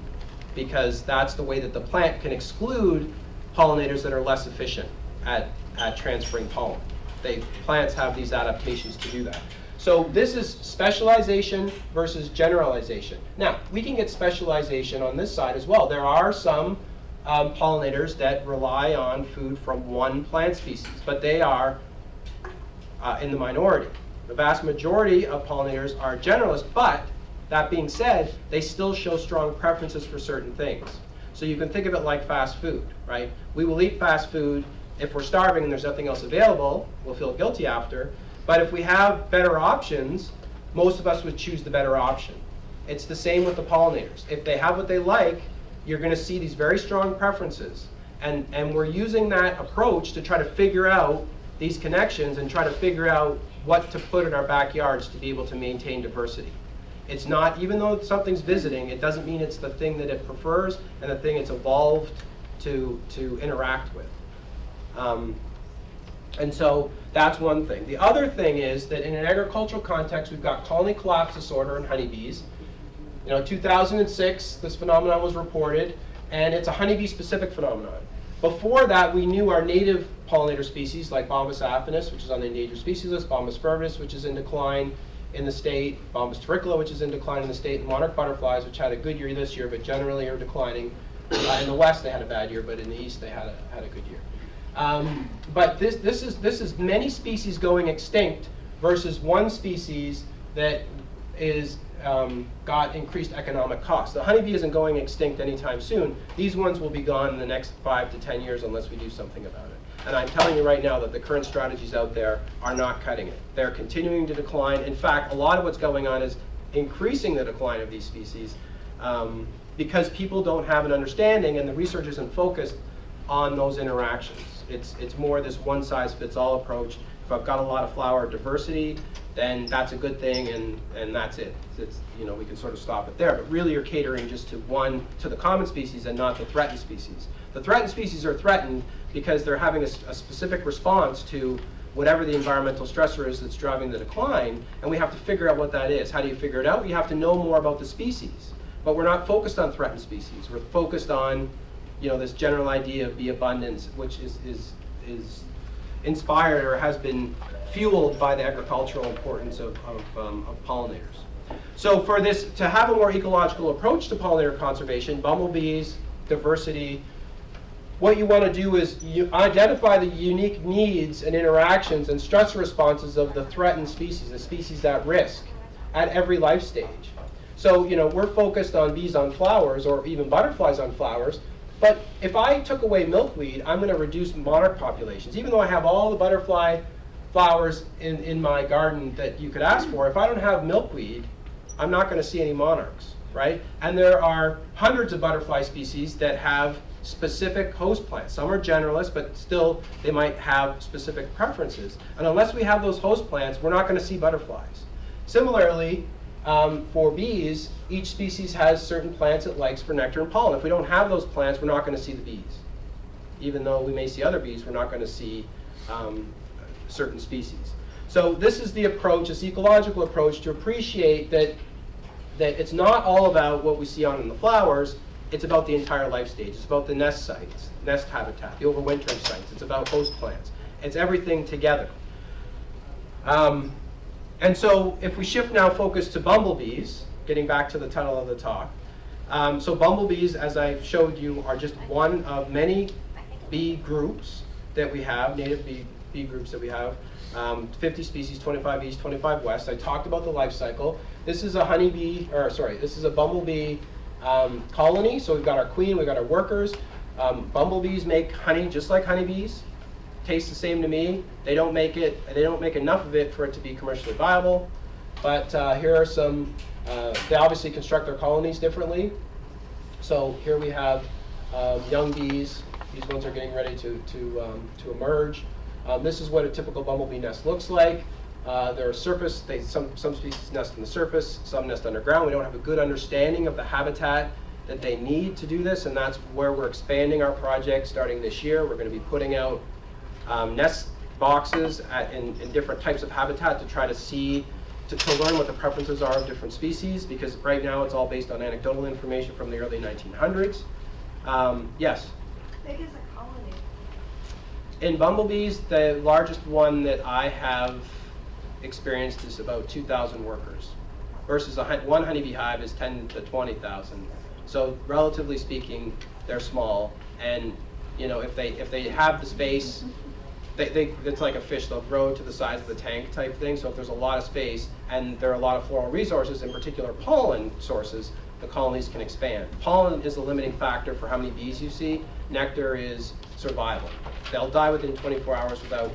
because that's the way that the plant can exclude pollinators that are less efficient at transferring pollen. Plants have these adaptations to do that. So this is specialization versus generalization. Now, we can get specialization on this side as well. There are some pollinators that rely on food from one plant species, but they are in the minority. The vast majority of pollinators are generalists, but that being said, they still show strong preferences for certain things. So you can think of it like fast food, right? We will eat fast food if we're starving and there's nothing else available. We'll feel guilty after. But if we have better options, most of us would choose the better option. It's the same with the pollinators. If they have what they like, you're going to see these very strong preferences. And we're using that approach to try to figure out these connections and try to figure out what to put in our backyards to be able to maintain diversity. It's not, even though something's visiting, it doesn't mean it's the thing that it prefers and the thing it's evolved to interact with. And so that's one thing. The other thing is that in an agricultural context, we've got colony collapse disorder in honeybees. 2006, this phenomenon was reported, and it's a honeybee-specific phenomenon. Before that, we knew our native pollinator species, like Bombus affinis, which is on the endangered species list, Bombus furvis, which is in decline in the state, Bombus terricola, which is in decline in the state, and monarch butterflies, which had a good year this year, but generally are declining. In the west, they had a bad year, but in the east, they had a good year. But this is many species going extinct versus one species that is got increased economic costs. The honeybee isn't going extinct anytime soon. These ones will be gone in the next 5 to 10 years unless we do something about it. And I'm telling you right now that the current strategies out there are not cutting it. They're continuing to decline. In fact, a lot of what's going on is increasing the decline of these species because people don't have an understanding and the research isn't focused on those interactions. It's more this one-size-fits-all approach. If I've got a lot of flower diversity, then that's a good thing, and that's it. We can sort of stop it there. But really, you're catering just to the common species and not the threatened species. The threatened species are threatened because they're having a specific response to whatever the environmental stressor is that's driving the decline, and we have to figure out what that is. How do you figure it out? You have to know more about the species. But we're not focused on threatened species. We're focused on this general idea of bee abundance, which is inspired or has been fueled by the agricultural importance of pollinators. So for this to have a more ecological approach to pollinator conservation, bumblebees, diversity, what you want to do is you identify the unique needs and interactions and stress responses of the threatened species, the species at risk, at every life stage. So we're focused on bees on flowers or even butterflies on flowers. But if I took away milkweed, I'm going to reduce monarch populations. Even though I have all the butterfly flowers in my garden that you could ask for, if I don't have milkweed, I'm not going to see any monarchs, right? And there are hundreds of butterfly species that have specific host plants. Some are generalists, but still they might have specific preferences. And unless we have those host plants, we're not going to see butterflies. Similarly, for bees, each species has certain plants it likes for nectar and pollen. If we don't have those plants, we're not going to see the bees. Even though we may see other bees, we're not going to see certain species. So this is the approach, this ecological approach, to appreciate that it's not all about what we see on in the flowers, it's about the entire life stage. It's about the nest sites, nest habitat, the overwintering sites. It's about host plants. It's everything together. And so if we shift now focus to bumblebees, getting back to the title of the talk. So bumblebees, as I showed you, are just one of many bee groups that we have, native bee groups that we have. 50 species, 25 east, 25 west. I talked about the life cycle. This is a this is a bumblebee colony. So we've got our queen, we've got our workers. Bumblebees make honey just like honeybees. Tastes the same to me. They don't make enough of it for it to be commercially viable. But here are some, they obviously construct their colonies differently. So here we have young bees. These ones are getting ready to emerge. This is what a typical bumblebee nest looks like. They're surface, some species nest in the surface, some nest underground. We don't have a good understanding of the habitat that they need to do this, and that's where we're expanding our project starting this year. We're going to be putting out nest boxes in different types of habitat to try to see, to learn what the preferences are of different species, because right now it's all based on anecdotal information from the early 1900s. Yes? How big is a colony? In bumblebees, the largest one that I have experienced is about 2,000 workers, versus one honeybee hive is 10 to 20,000. So relatively speaking, they're small, and if they have the space, it's like a fish. They'll grow to the size of the tank type thing. So if there's a lot of space and there are a lot of floral resources, in particular pollen sources, the colonies can expand. Pollen is the limiting factor for how many bees you see. Nectar is survival. They'll die within 24 hours without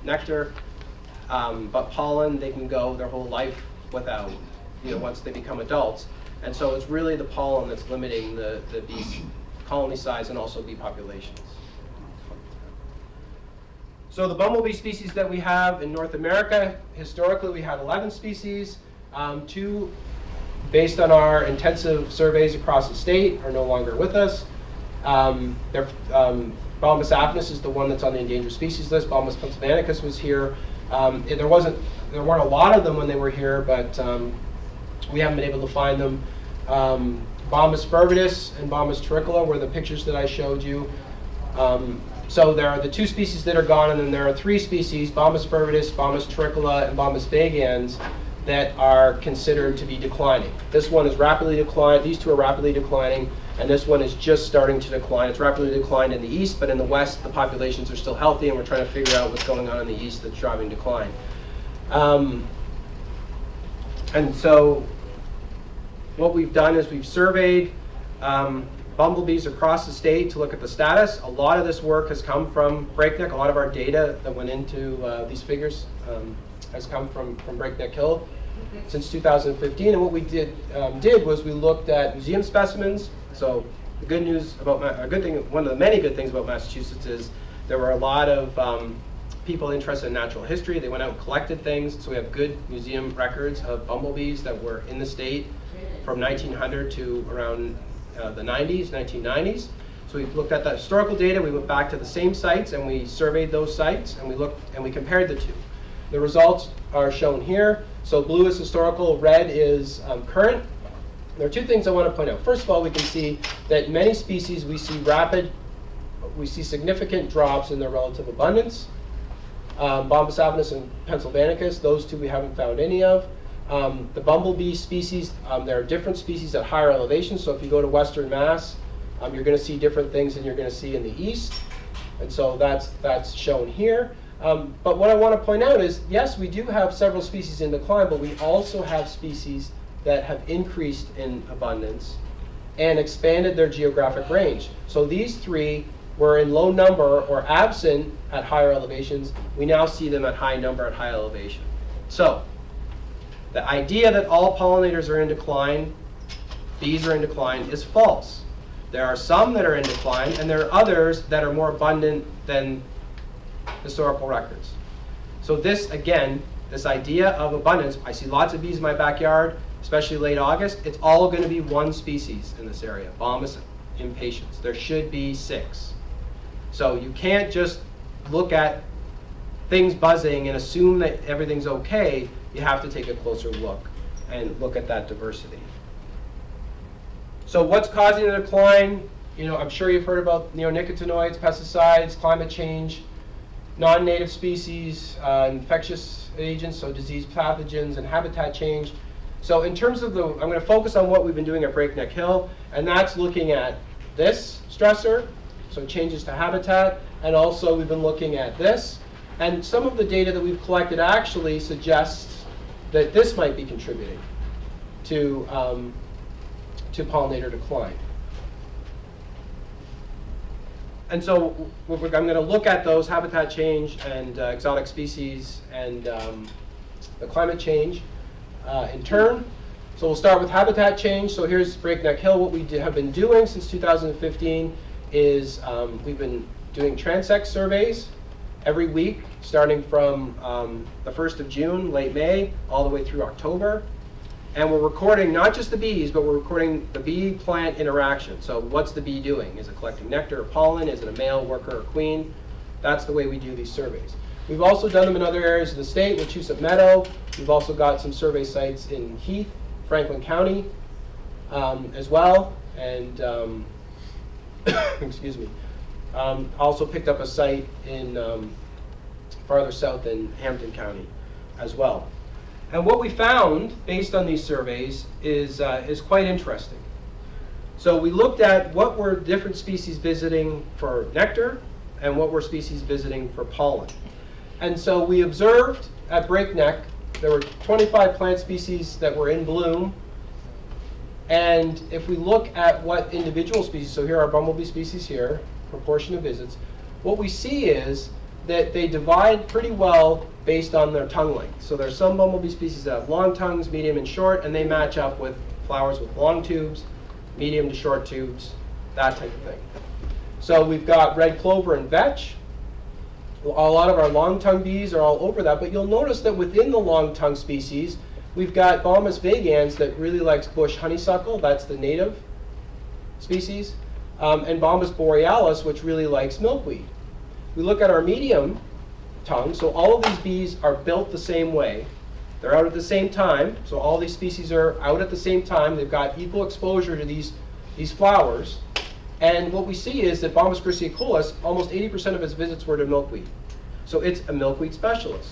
nectar, but pollen they can go their whole life without, once they become adults. And so it's really the pollen that's limiting the bee colony size and also bee populations. So the bumblebee species that we have in North America, historically we had 11 species. 2, based on our intensive surveys across the state, are no longer with us. Bombus apnis is the one that's on the endangered species list. Bombus pennsylvanicus was here. There weren't a lot of them when they were here, but we haven't been able to find them. Bombus fervidus and Bombus terricola were the pictures that I showed you. So there are the 2 species that are gone, and then there are 3 species, Bombus fervidus, Bombus terricola, and Bombus vagans, that are considered to be declining. This one is rapidly declining, these 2 are rapidly declining, and this one is just starting to decline. It's rapidly declined in the east, but in the west the populations are still healthy, and we're trying to figure out what's going on in the east that's driving decline. And so what we've done is we've surveyed bumblebees across the state to look at the status. A lot of this work has come from Breakneck. A lot of our data that went into these figures has come from Breakneck Hill since 2015. And what we did was we looked at museum specimens. So the good news about one of the many good things about Massachusetts is there were a lot of people interested in natural history. They went out and collected things. So we have good museum records of bumblebees that were in the state from 1900 to around the 1990s. So we looked at that historical data. We went back to the same sites and we surveyed those sites, and we compared the 2. The results are shown here. So blue is historical, red is current. There are 2 things I want to point out. First of all, we can see that many species we see significant drops in their relative abundance. Bombus apnis and pennsylvanicus, those 2 we haven't found any of. The bumblebee species, there are different species at higher elevations. So if you go to Western Mass, you're going to see different things than you're going to see in the east. And so that's shown here. But what I want to point out is, yes, we do have several species in decline, but we also have species that have increased in abundance and expanded their geographic range. So these 3 were in low number or absent at higher elevations. We now see them at high number at high elevation. So the idea that all pollinators are in decline, bees are in decline, is false. There are some that are in decline, and there are others that are more abundant than historical records. So this, again, this idea of abundance, I see lots of bees in my backyard, especially late August. It's all going to be 1 species in this area, Bombus impatiens. There should be 6. So you can't just look at things buzzing and assume that everything's okay. You have to take a closer look and look at that diversity. So what's causing the decline? I'm sure you've heard about neonicotinoids, pesticides, climate change, non-native species, infectious agents, so disease pathogens, and habitat change. So in terms of I'm going to focus on what we've been doing at Breakneck Hill, and that's looking at this stressor, so changes to habitat, and also we've been looking at this. And some of the data that we've collected actually suggests that this might be contributing to pollinator decline. And so I'm going to look at those, habitat change and exotic species and the climate change in turn. So we'll start with habitat change. So here's Breakneck Hill. What we have been doing since 2015 is we've been doing transect surveys every week, starting from the 1st of June, late May, all the way through October. And we're recording not just the bees, but we're recording the bee-plant interaction. So what's the bee doing? Is it collecting nectar or pollen? Is it a male worker or queen? That's the way we do these surveys. We've also done them in other areas of the state, Wachusett Meadow. We've also got some survey sites in Heath, Franklin County as well. And excuse me. Also picked up a site in farther south in Hampton County as well. And what we found, based on these surveys, is quite interesting. So we looked at what were different species visiting for nectar and what were species visiting for pollen. And so we observed at Breakneck, there were 25 plant species that were in bloom. And if we look at what individual species, so here are bumblebee species here, proportion of visits, what we see is that they divide pretty well based on their tongue length. So there's some bumblebee species that have long tongues, medium and short, and they match up with flowers with long tubes, medium to short tubes, that type of thing. So we've got red clover and vetch. A lot of our long tongue bees are all over that, but you'll notice that within the long tongue species, we've got Bombus vagans that really likes bush honeysuckle, that's the native species, and Bombus borealis, which really likes milkweed. We look at our medium tongue, so all of these bees are built the same way. They're out at the same time, so all these species are out at the same time. They've got equal exposure to these flowers. And what we see is that Bombus cruciaculus, almost 80% of its visits were to milkweed. So it's a milkweed specialist.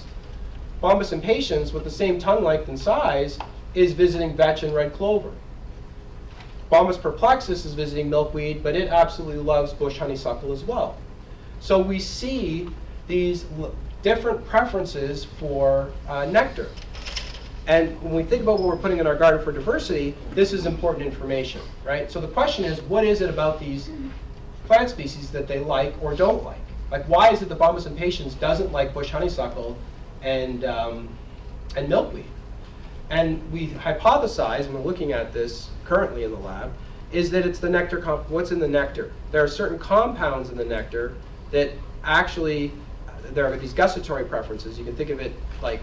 Bombus impatiens, with the same tongue length and size, is visiting vetch and red clover. Bombus perplexus is visiting milkweed, but it absolutely loves bush honeysuckle as well. So we see these different preferences for nectar. And when we think about what we're putting in our garden for diversity, this is important information, right? So the question is, what is it about these plant species that they like or don't like? Like, why is it that Bombus impatiens doesn't like bush honeysuckle and milkweed? And we hypothesize, and we're looking at this currently in the lab, is that it's the nectar, what's in the nectar. There are certain compounds in the nectar that actually, there are these gustatory preferences. You can think of it like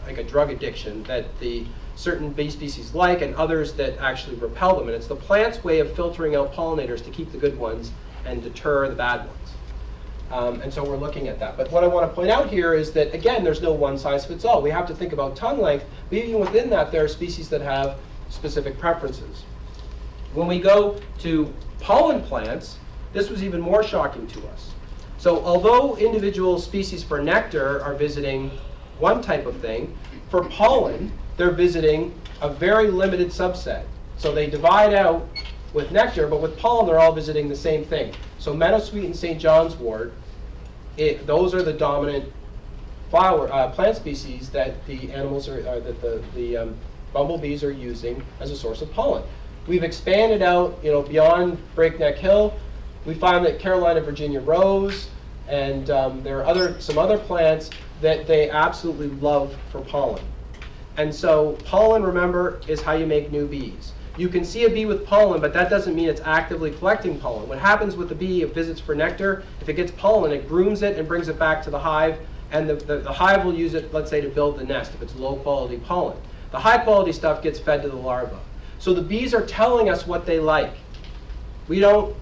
a drug addiction that the certain bee species like and others that actually repel them. And it's the plant's way of filtering out pollinators to keep the good ones and deter the bad ones. And so we're looking at that. But what I want to point out here is that, again, there's no one size fits all. We have to think about tongue length, but even within that, there are species that have specific preferences. When we go to pollen plants, this was even more shocking to us. So although individual species for nectar are visiting one type of thing, for pollen, they're visiting a very limited subset. So they divide out with nectar, but with pollen, they're all visiting the same thing. So meadowsweet and St. John's wort, those are the dominant plant species that the animals are, that the bumblebees are using as a source of pollen. We've expanded out, beyond Breakneck Hill. We found that Carolina Virginia rose, and there are some other plants that they absolutely love for pollen. And so pollen, remember, is how you make new bees. You can see a bee with pollen, but that doesn't mean it's actively collecting pollen. What happens with the bee, it visits for nectar. If it gets pollen, it grooms it and brings it back to the hive, and the hive will use it, let's say, to build the nest if it's low-quality pollen. The high-quality stuff gets fed to the larva. So the bees are telling us what they like. We don't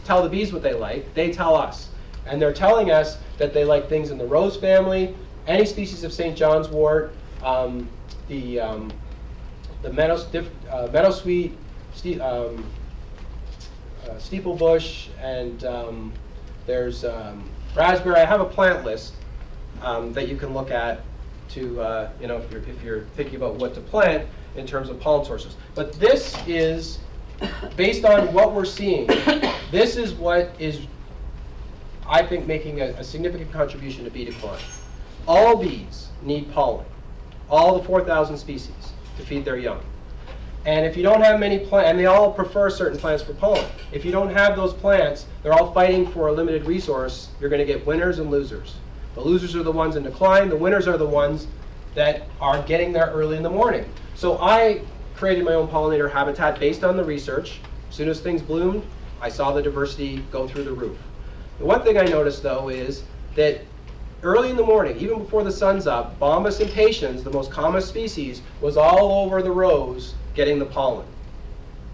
tell the bees what they like, they tell us. And they're telling us that they like things in the rose family, any species of St. John's wort, the meadowsweet, steeplebush, and there's raspberry. I have a plant list that you can look at to, if you're thinking about what to plant in terms of pollen sources. But this is, based on what we're seeing, this is what is, I think, making a significant contribution to bee decline. All bees need pollen, all the 4,000 species, to feed their young. And if you don't have many plants, and they all prefer certain plants for pollen, if you don't have those plants, they're all fighting for a limited resource, you're going to get winners and losers. The losers are the ones in decline, the winners are the ones that are getting there early in the morning. So I created my own pollinator habitat based on the research. As soon as things bloomed, I saw the diversity go through the roof. The one thing I noticed, though, is that early in the morning, even before the sun's up, Bombus impatiens, the most common species, was all over the rows getting the pollen.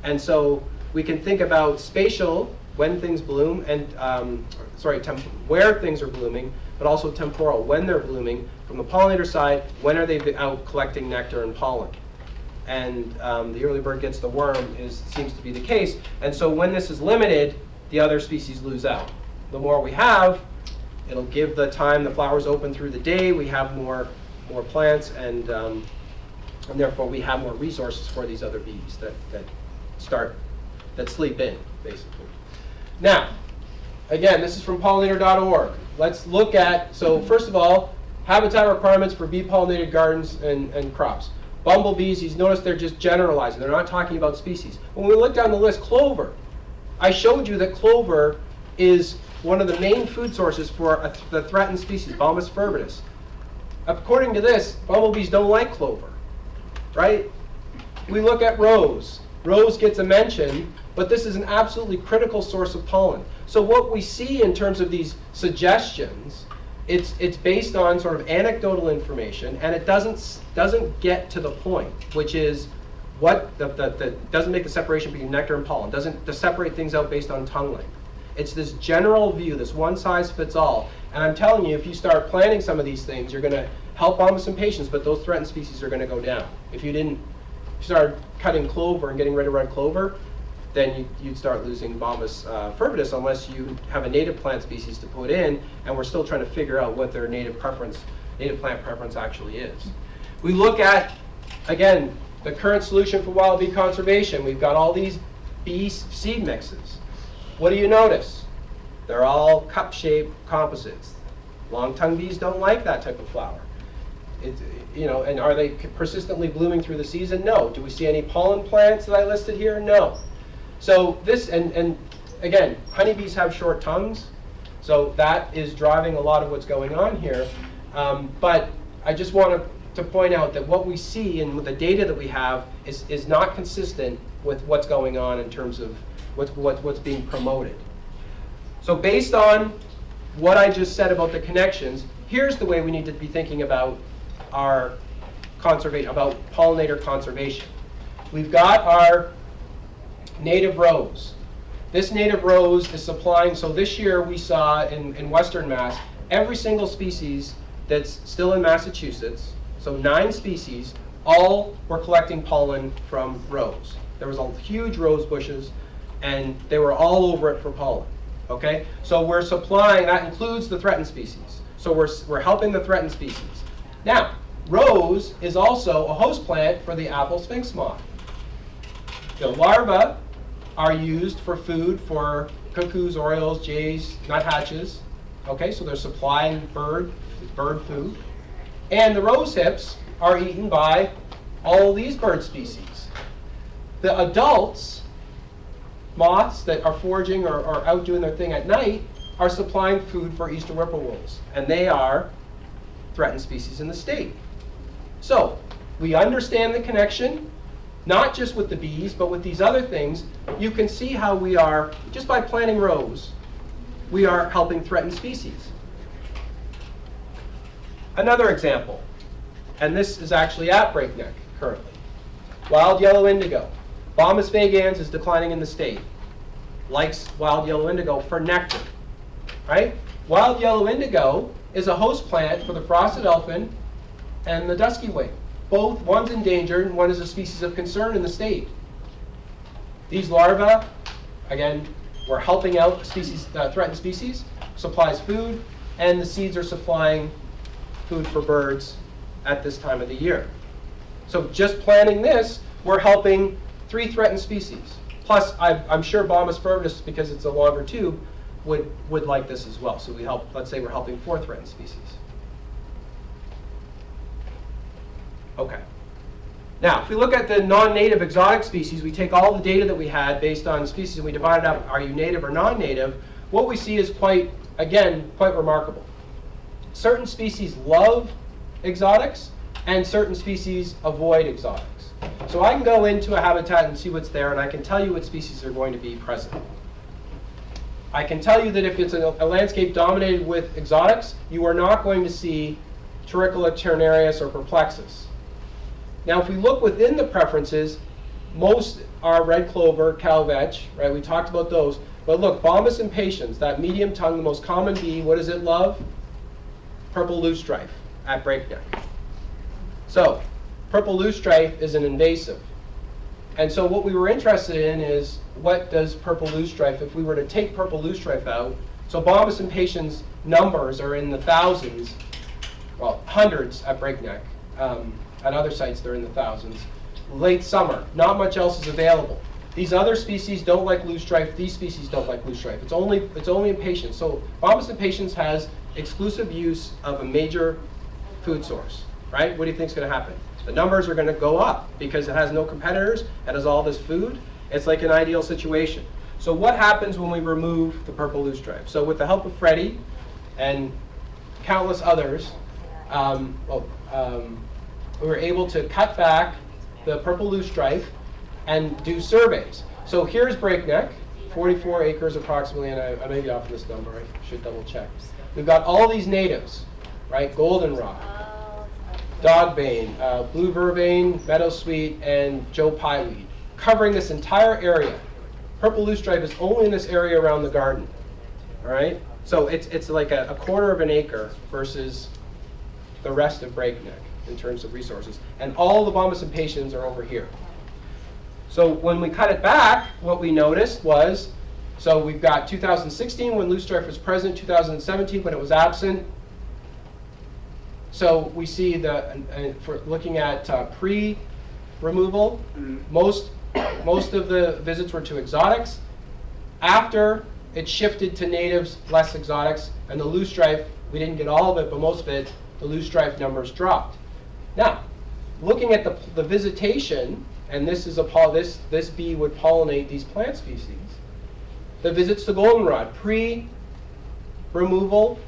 And so we can think about spatial, when things bloom, and where things are blooming, but also temporal, when they're blooming. From the pollinator side, when are they out collecting nectar and pollen? And the early bird gets the worm seems to be the case. And so when this is limited, the other species lose out. The more we have, it'll give the time the flowers open through the day, we have more plants, and therefore we have more resources for these other bees that sleep in, basically. Now, again, this is from pollinator.org. Let's look at, so first of all, habitat requirements for bee-pollinated gardens and crops. Bumble bees, you notice they're just generalizing. They're not talking about species. When we look down the list, clover. I showed you that clover is one of the main food sources for the threatened species, Bombus fervidus. According to this, bumblebees don't like clover, right? We look at rose. Rose gets a mention, but this is an absolutely critical source of pollen. So what we see in terms of these suggestions, it's based on sort of anecdotal information, and it doesn't get to the point, which is what doesn't make the separation between nectar and pollen, doesn't separate things out based on tongue length. It's this general view, this one size fits all. And I'm telling you, if you start planting some of these things, you're going to help Bombus impatiens, but those threatened species are going to go down. If you start cutting clover and getting rid of red clover, then you'd start losing Bombus fervidus unless you have a native plant species to put in, and we're still trying to figure out what their native plant preference actually is. We look at, again, the current solution for wild bee conservation. We've got all these bee seed mixes. What do you notice? They're all cup-shaped composites. Long-tongued bees don't like that type of flower. And are they persistently blooming through the season? No. Do we see any pollen plants that I listed here? No. So this, and again, honeybees have short tongues, so that is driving a lot of what's going on here. But I just want to point out that what we see and with the data that we have is not consistent with what's going on in terms of what's being promoted. So based on what I just said about the connections, here's the way we need to be thinking about our conservation, about pollinator conservation. We've got our native rose. This native rose is supplying, so this year we saw in Western Mass, every single species that's still in Massachusetts, so 9 species, all were collecting pollen from rose. There was a huge rose bushes, and they were all over it for pollen. Okay, so we're supplying, that includes the threatened species. So we're helping the threatened species. Now, rose is also a host plant for the apple sphinx moth. The larvae are used for food for cuckoos, orioles, jays, nuthatches. Okay, so they're supplying bird food. And the rose hips are eaten by all these bird species. The adults, moths that are foraging or out doing their thing at night, are supplying food for Easter whippoorwills. And they are threatened species in the state. So we understand the connection, not just with the bees, but with these other things. You can see how we are, just by planting rose, we are helping threatened species. Another example, and this is actually at breakneck currently. Wild yellow indigo. Bombus vagans is declining in the state. Likes wild yellow indigo for nectar, right? Wild yellow indigo is a host plant for the frosted elfin and the dusky wing. Both, one's endangered and one is a species of concern in the state. These larvae, again, we're helping out species, threatened species, supplies food, and the seeds are supplying food for birds at this time of the year. So just planting this, we're helping 3 threatened species. Plus, I'm sure Bombus fervidus, because it's a longer tube, would like this as well. So we help, let's say we're helping 4 threatened species. Okay. Now, if we look at the non-native exotic species, we take all the data that we had based on species and we divide it up, are you native or non-native? What we see is quite remarkable. Certain species love exotics and certain species avoid exotics. So I can go into a habitat and see what's there, and I can tell you what species are going to be present. I can tell you that if it's a landscape dominated with exotics, you are not going to see Terricola ternarius or perplexus. Now, if we look within the preferences, most are red clover, calvetch, right? We talked about those. But look, Bombus impatiens, that medium tongue, the most common bee, what does it love? Purple loosestrife at breakneck. So, purple loosestrife is an invasive. And so what we were interested in is, what does purple loosestrife, if we were to take purple loosestrife out, so Bombus impatiens numbers are in the thousands, well, hundreds at breakneck. At other sites, they're in the thousands. Late summer, not much else is available. These other species don't like loosestrife. These species don't like loosestrife. It's only impatiens. So Bombus impatiens has exclusive use of a major food source, right? What do you think is going to happen? The numbers are going to go up because it has no competitors. It has all this food. It's like an ideal situation. So what happens when we remove the purple loosestrife? So with the help of Freddie and countless others, we were able to cut back the purple loosestrife and do surveys. So here's breakneck, 44 acres approximately, and I may get off this number, I should double check. We've got all these natives, right? Goldenrod, dogbane, blue vervain, meadowsweet, and Joe pieweed, covering this entire area. Purple loosestrife is only in this area around the garden, all right? So it's like a quarter of an acre versus the rest of breakneck in terms of resources. And all the Bombus impatiens are over here. So when we cut it back, what we noticed was, so we've got 2016 when loosestrife was present, 2017 when it was absent. So we see for looking at pre-removal, most of the visits were to exotics. After it shifted to natives, less exotics, and the loosestrife, we didn't get all of it, but most of it, the loosestrife numbers dropped. Now, looking at the visitation, and this is this bee would pollinate these plant species. The visits to goldenrod, pre-removal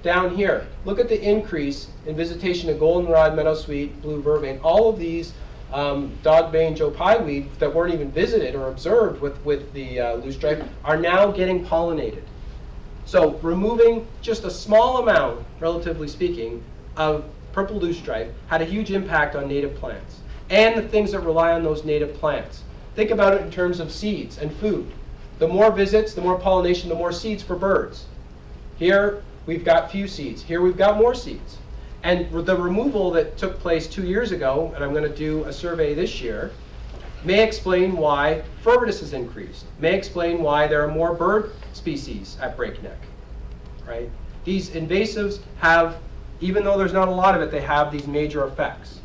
down here. Look at the increase in visitation of goldenrod, meadowsweet, blue vervain. All of these dogbane, Joe pieweed that weren't even visited or observed with the loosestrife are now getting pollinated. So removing just a small amount, relatively speaking, of purple loosestrife had a huge impact on native plants and the things that rely on those native plants. Think about it in terms of seeds and food. The more visits, the more pollination, the more seeds for birds. Here we've got few seeds. Here we've got more seeds. And the removal that took place 2 years ago, and I'm going to do a survey this year, may explain why Fervidus has increased, may explain why there are more bird species at breakneck, right? These invasives have, even though there's not a lot of it, they have these major effects.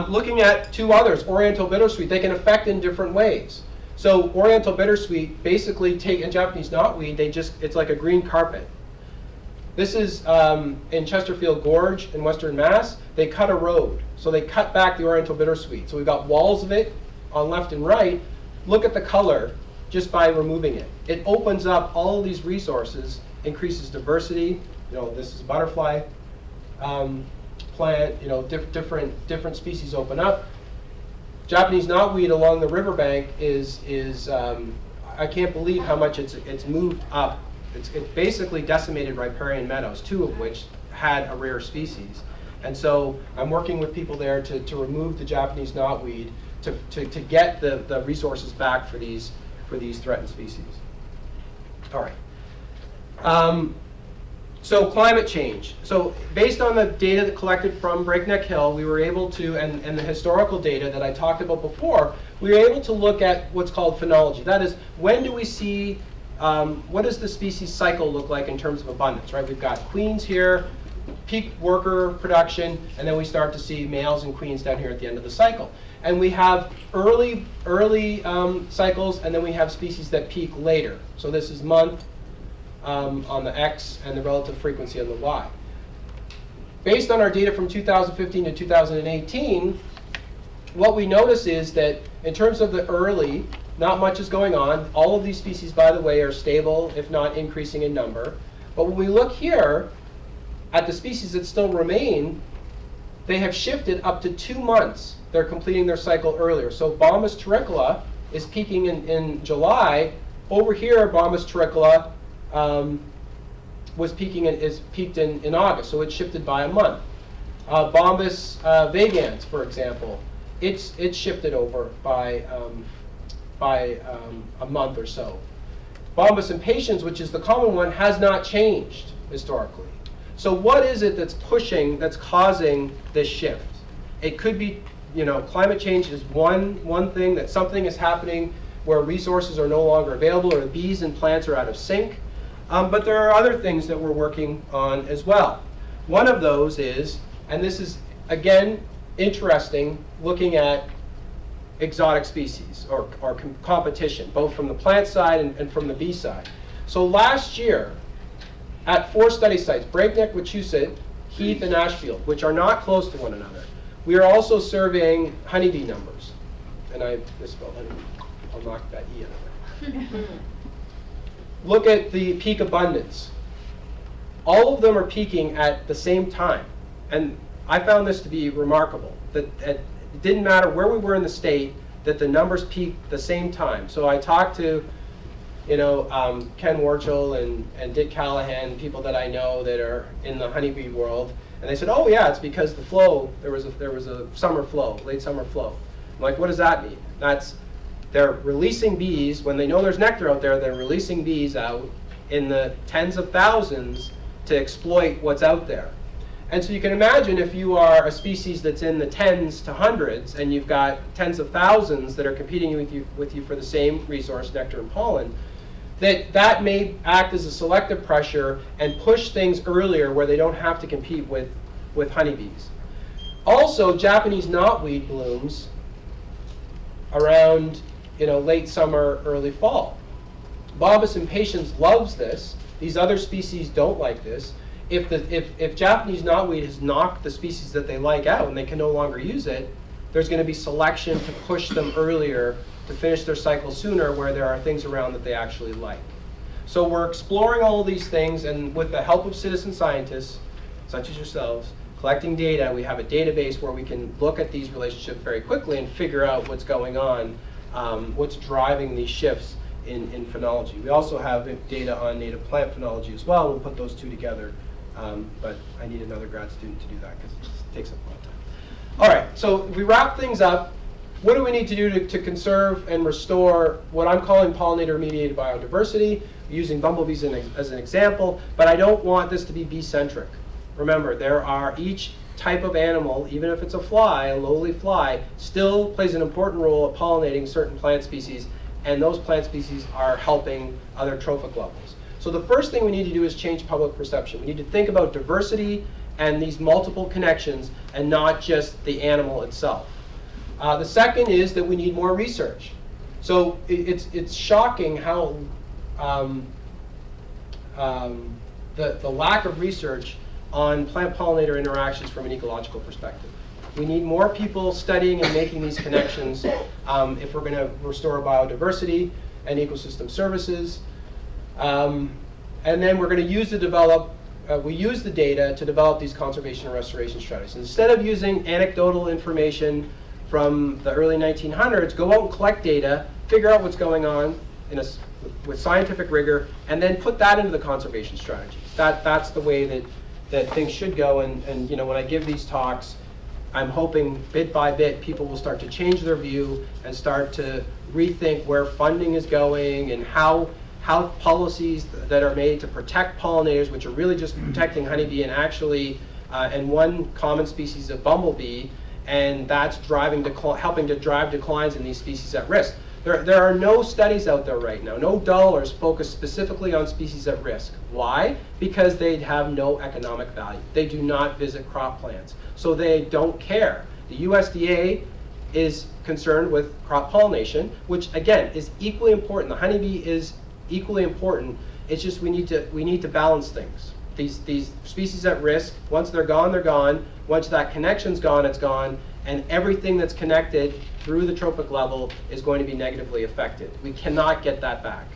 Looking at 2 others, Oriental bittersweet, they can affect in different ways. So Oriental bittersweet basically and Japanese knotweed, it's like a green carpet. This is in Chesterfield Gorge in Western Mass. They cut a road. So they cut back the Oriental bittersweet. So we've got walls of it on left and right. Look at the color just by removing it. It opens up all of these resources, increases diversity. This is butterfly plant. Different species open up. Japanese knotweed along the riverbank is I can't believe how much it's moved up. It's basically decimated riparian meadows, 2 of which had a rare species. And so I'm working with people there to remove the Japanese knotweed to get the resources back for these threatened species. All right. So climate change. So based on the data that collected from Breakneck Hill, we were able to, and the historical data that I talked about before, we were able to look at what's called phenology. That is, when do we see, what does the species cycle look like in terms of abundance, right? We've got queens here, peak worker production, and then we start to see males and queens down here at the end of the cycle. And we have early cycles, and then we have species that peak later. So this is month, on the X and the relative frequency on the Y. Based on our data from 2015 to 2018, what we notice is that in terms of the early, not much is going on. All of these species, by the way, are stable, if not increasing in number. But when we look here at the species that still remain, they have shifted up to 2 months. They're completing their cycle earlier. So Bombus terricola is peaking in July. Over here, Bombus terricola is peaked in August, so it shifted by a month. Bombus vagans, for example, it's shifted over by a month or so. Bombus impatiens, which is the common one, has not changed historically. So what is it that's causing this shift? It could be, climate change is one thing, that something is happening where resources are no longer available, or the bees and plants are out of sync. But there are other things that we're working on as well. One of those is, and this is, again, interesting, looking at exotic species or competition, both from the plant side and from the bee side. So last year, at 4 study sites, Breakneck, Wachusett, Heath, and Ashfield, which are not close to one another, we are also surveying honeybee numbers. And I misspelled honeybee. I'll knock that E out of there. Look at the peak abundance. All of them are peaking at the same time. And I found this to be remarkable, that it didn't matter where we were in the state, that the numbers peaked the same time. So I talked to Ken Warchel and Dick Callahan, people that I know that are in the honeybee world, and they said, oh yeah, it's because the flow, there was a summer flow, late summer flow. I'm like, what does that mean? They're releasing bees, when they know there's nectar out there, they're releasing bees out in the tens of thousands to exploit what's out there. And so you can imagine if you are a species that's in the tens to hundreds, and you've got tens of thousands that are competing with you for the same resource, nectar and pollen, that may act as a selective pressure and push things earlier where they don't have to compete with honeybees. Also, Japanese knotweed blooms around late summer, early fall. Bombus impatiens loves this. These other species don't like this. If Japanese knotweed has knocked the species that they like out and they can no longer use it, there's going to be selection to push them earlier to finish their cycle sooner, where there are things around that they actually like. So we're exploring all of these things, and with the help of citizen scientists, such as yourselves, collecting data, we have a database where we can look at these relationships very quickly and figure out what's going on, what's driving these shifts in phenology. We also have data on native plant phenology as well. We'll put those two together, but I need another grad student to do that because it takes up a lot of time. All right, so if we wrap things up, what do we need to do to conserve and restore what I'm calling pollinator-mediated biodiversity, using bumblebees as an example, but I don't want this to be bee-centric. Remember, each type of animal, even if it's a fly, a lowly fly, still plays an important role at pollinating certain plant species, and those plant species are helping other trophic levels. So the first thing we need to do is change public perception. We need to think about diversity and these multiple connections and not just the animal itself. The second is that we need more research. So it's shocking how the lack of research on plant-pollinator interactions from an ecological perspective. We need more people studying and making these connections if we're going to restore biodiversity and ecosystem services. And then we're going to use we use the data to develop these conservation and restoration strategies. Instead of using anecdotal information from the early 1900s, go out and collect data, figure out what's going on with scientific rigor, and then put that into the conservation strategies. That's the way that things should go. And when I give these talks, I'm hoping bit by bit people will start to change their view and start to rethink where funding is going and how policies that are made to protect pollinators, which are really just protecting honeybee and one common species of bumblebee, and that's helping to drive declines in these species at risk. There are no studies out there right now, no dollars focused specifically on species at risk. Why? Because they have no economic value. They do not visit crop plants, so they don't care. The USDA is concerned with crop pollination, which again is equally important. The honeybee is equally important It's just we need to balance things. These species at risk, once they're gone, they're gone. Once that connection's gone, it's gone. And everything that's connected through the trophic level is going to be negatively affected. We cannot get that back.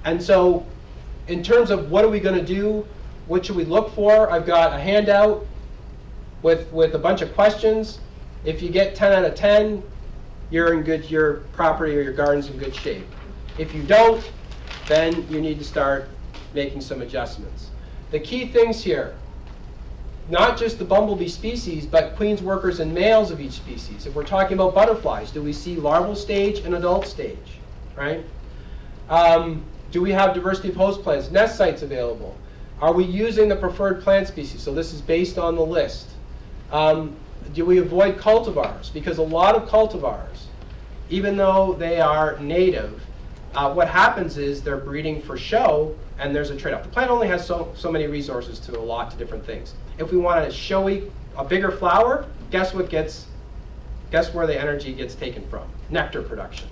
And so in terms of what are we going to do, what should we look for, I've got a handout with a bunch of questions. If you get 10 out of 10, your property or your garden's in good shape. If you don't, then you need to start making some adjustments. The key things here, not just the bumblebee species, but queens, workers, and males of each species. If we're talking about butterflies, do we see larval stage and adult stage, right? Do we have diversity of host plants, nest sites available? Are we using the preferred plant species? So this is based on the list. Do we avoid cultivars? Because a lot of cultivars, even though they are native, what happens is they're breeding for show, and there's a trade-off. The plant only has so many resources to allot to different things. If we want a showy, a bigger flower, guess where the energy gets taken from? Nectar production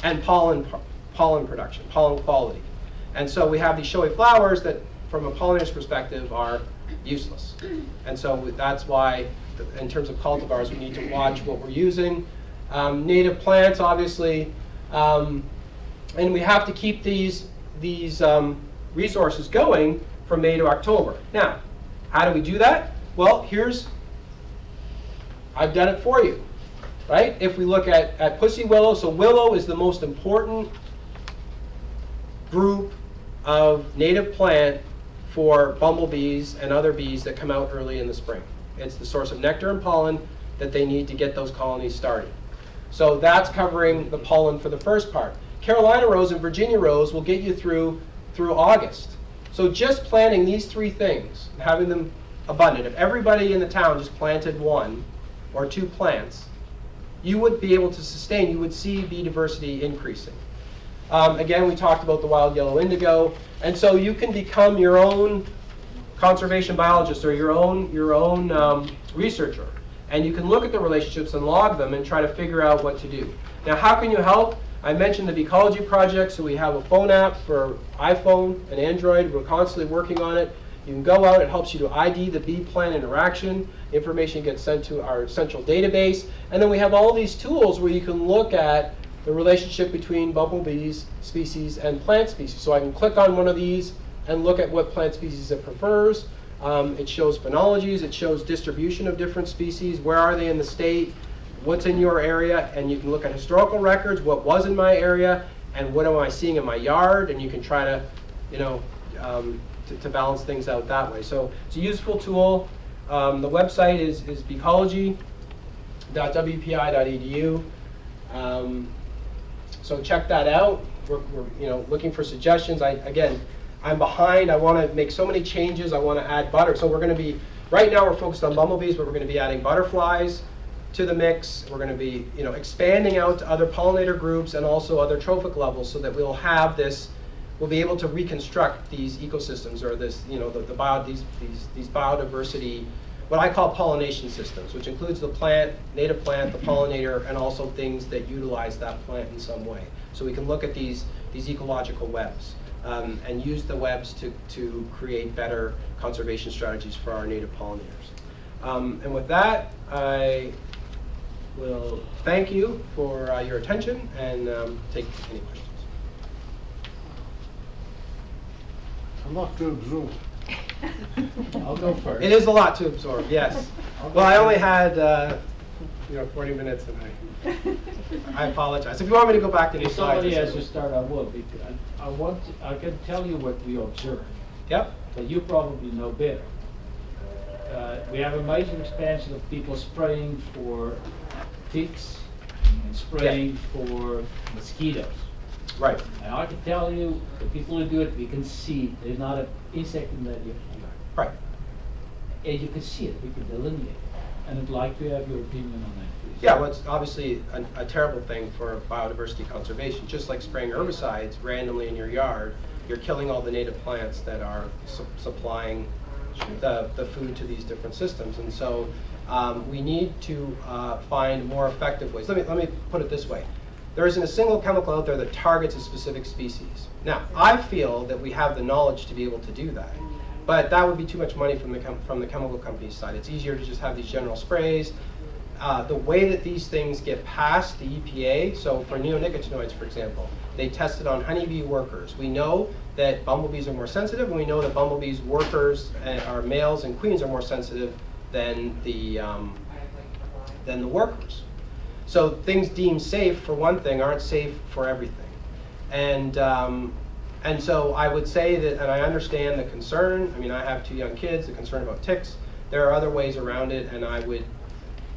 and pollen production, pollen quality. And so we have these showy flowers that, from a pollinator's perspective, are useless. And so that's why, in terms of cultivars, we need to watch what we're using. Native plants, obviously, and we have to keep these resources going from May to October. Now, how do we do that? Well, I've done it for you, right? If we look at pussy willow, so willow is the most important group of native plant for bumblebees and other bees that come out early in the spring. It's the source of nectar and pollen that they need to get those colonies started. So that's covering the pollen for the first part. Carolina rose and Virginia rose will get you through August. So just planting these three things, having them abundant, if everybody in the town just planted 1 or 2 plants, you would be able to sustain, you would see bee diversity increasing. Again, we talked about the wild yellow indigo, and so you can become your own conservation biologist or your own researcher, and you can look at the relationships and log them and try to figure out what to do. Now, how can you help? I mentioned the Ecology project, so we have a phone app for iPhone and Android. We're constantly working on it. You can go out, it helps you to ID the bee-plant interaction. Information gets sent to our central database. And then we have all these tools where you can look at the relationship between bumblebees species and plant species. So I can click on one of these and look at what plant species it prefers. It shows phenologies, it shows distribution of different species, where are they in the state, what's in your area, and you can look at historical records, what was in my area, and what am I seeing in my yard, and you can try to, to balance things out that way. So it's a useful tool. The website is ecology.wpi.edu. So check that out. We're looking for suggestions. I'm behind. I want to make so many changes. I want to add butter. So we're going to be, right now we're focused on bumblebees, but we're going to be adding butterflies to the mix. We're going to be expanding out to other pollinator groups and also other trophic levels, so that we'll have this, we'll be able to reconstruct these ecosystems, or this, these biodiversity, what I call pollination systems, which includes the plant, native plant, the pollinator, and also things that utilize that plant in some way. So we can look at these ecological webs and use the webs to create better conservation strategies for our native pollinators. And with that, I will thank you for your attention and take any questions. A lot to absorb. I'll go first. It is a lot to absorb, yes. Well, I only had 40 minutes, and I apologize. If you want me to go back to these If slides. somebody has to start, I will, because I can tell you what we observe, Yep. but you probably know better. We have a major expansion of people spraying for ticks and spraying for mosquitoes. Right. And I can tell you, the people who do it, we can see there's not an insect in that yard. Right. And you can see it, we can delineate it. And I'd like to have your opinion on that, please. Yeah, well, it's obviously a terrible thing for biodiversity conservation. Just like spraying herbicides randomly in your yard, you're killing all the native plants that are supplying the food to these different systems. And so we need to find more effective ways. Let me put it this way. There isn't a single chemical out there that targets a specific species. Now, I feel that we have the knowledge to be able to do that, but that would be too much money from the chemical company's side. It's easier to just have these general sprays. The way that these things get past the EPA, so for neonicotinoids, for example, they tested on honeybee workers. We know that bumblebees are more sensitive, and we know that bumblebees workers, are males and queens, are more sensitive than the workers. So things deemed safe for one thing aren't safe for everything. And so I would say that, and I understand the concern. I mean, I have 2 young kids, the concern about ticks. There are other ways around it, and I would,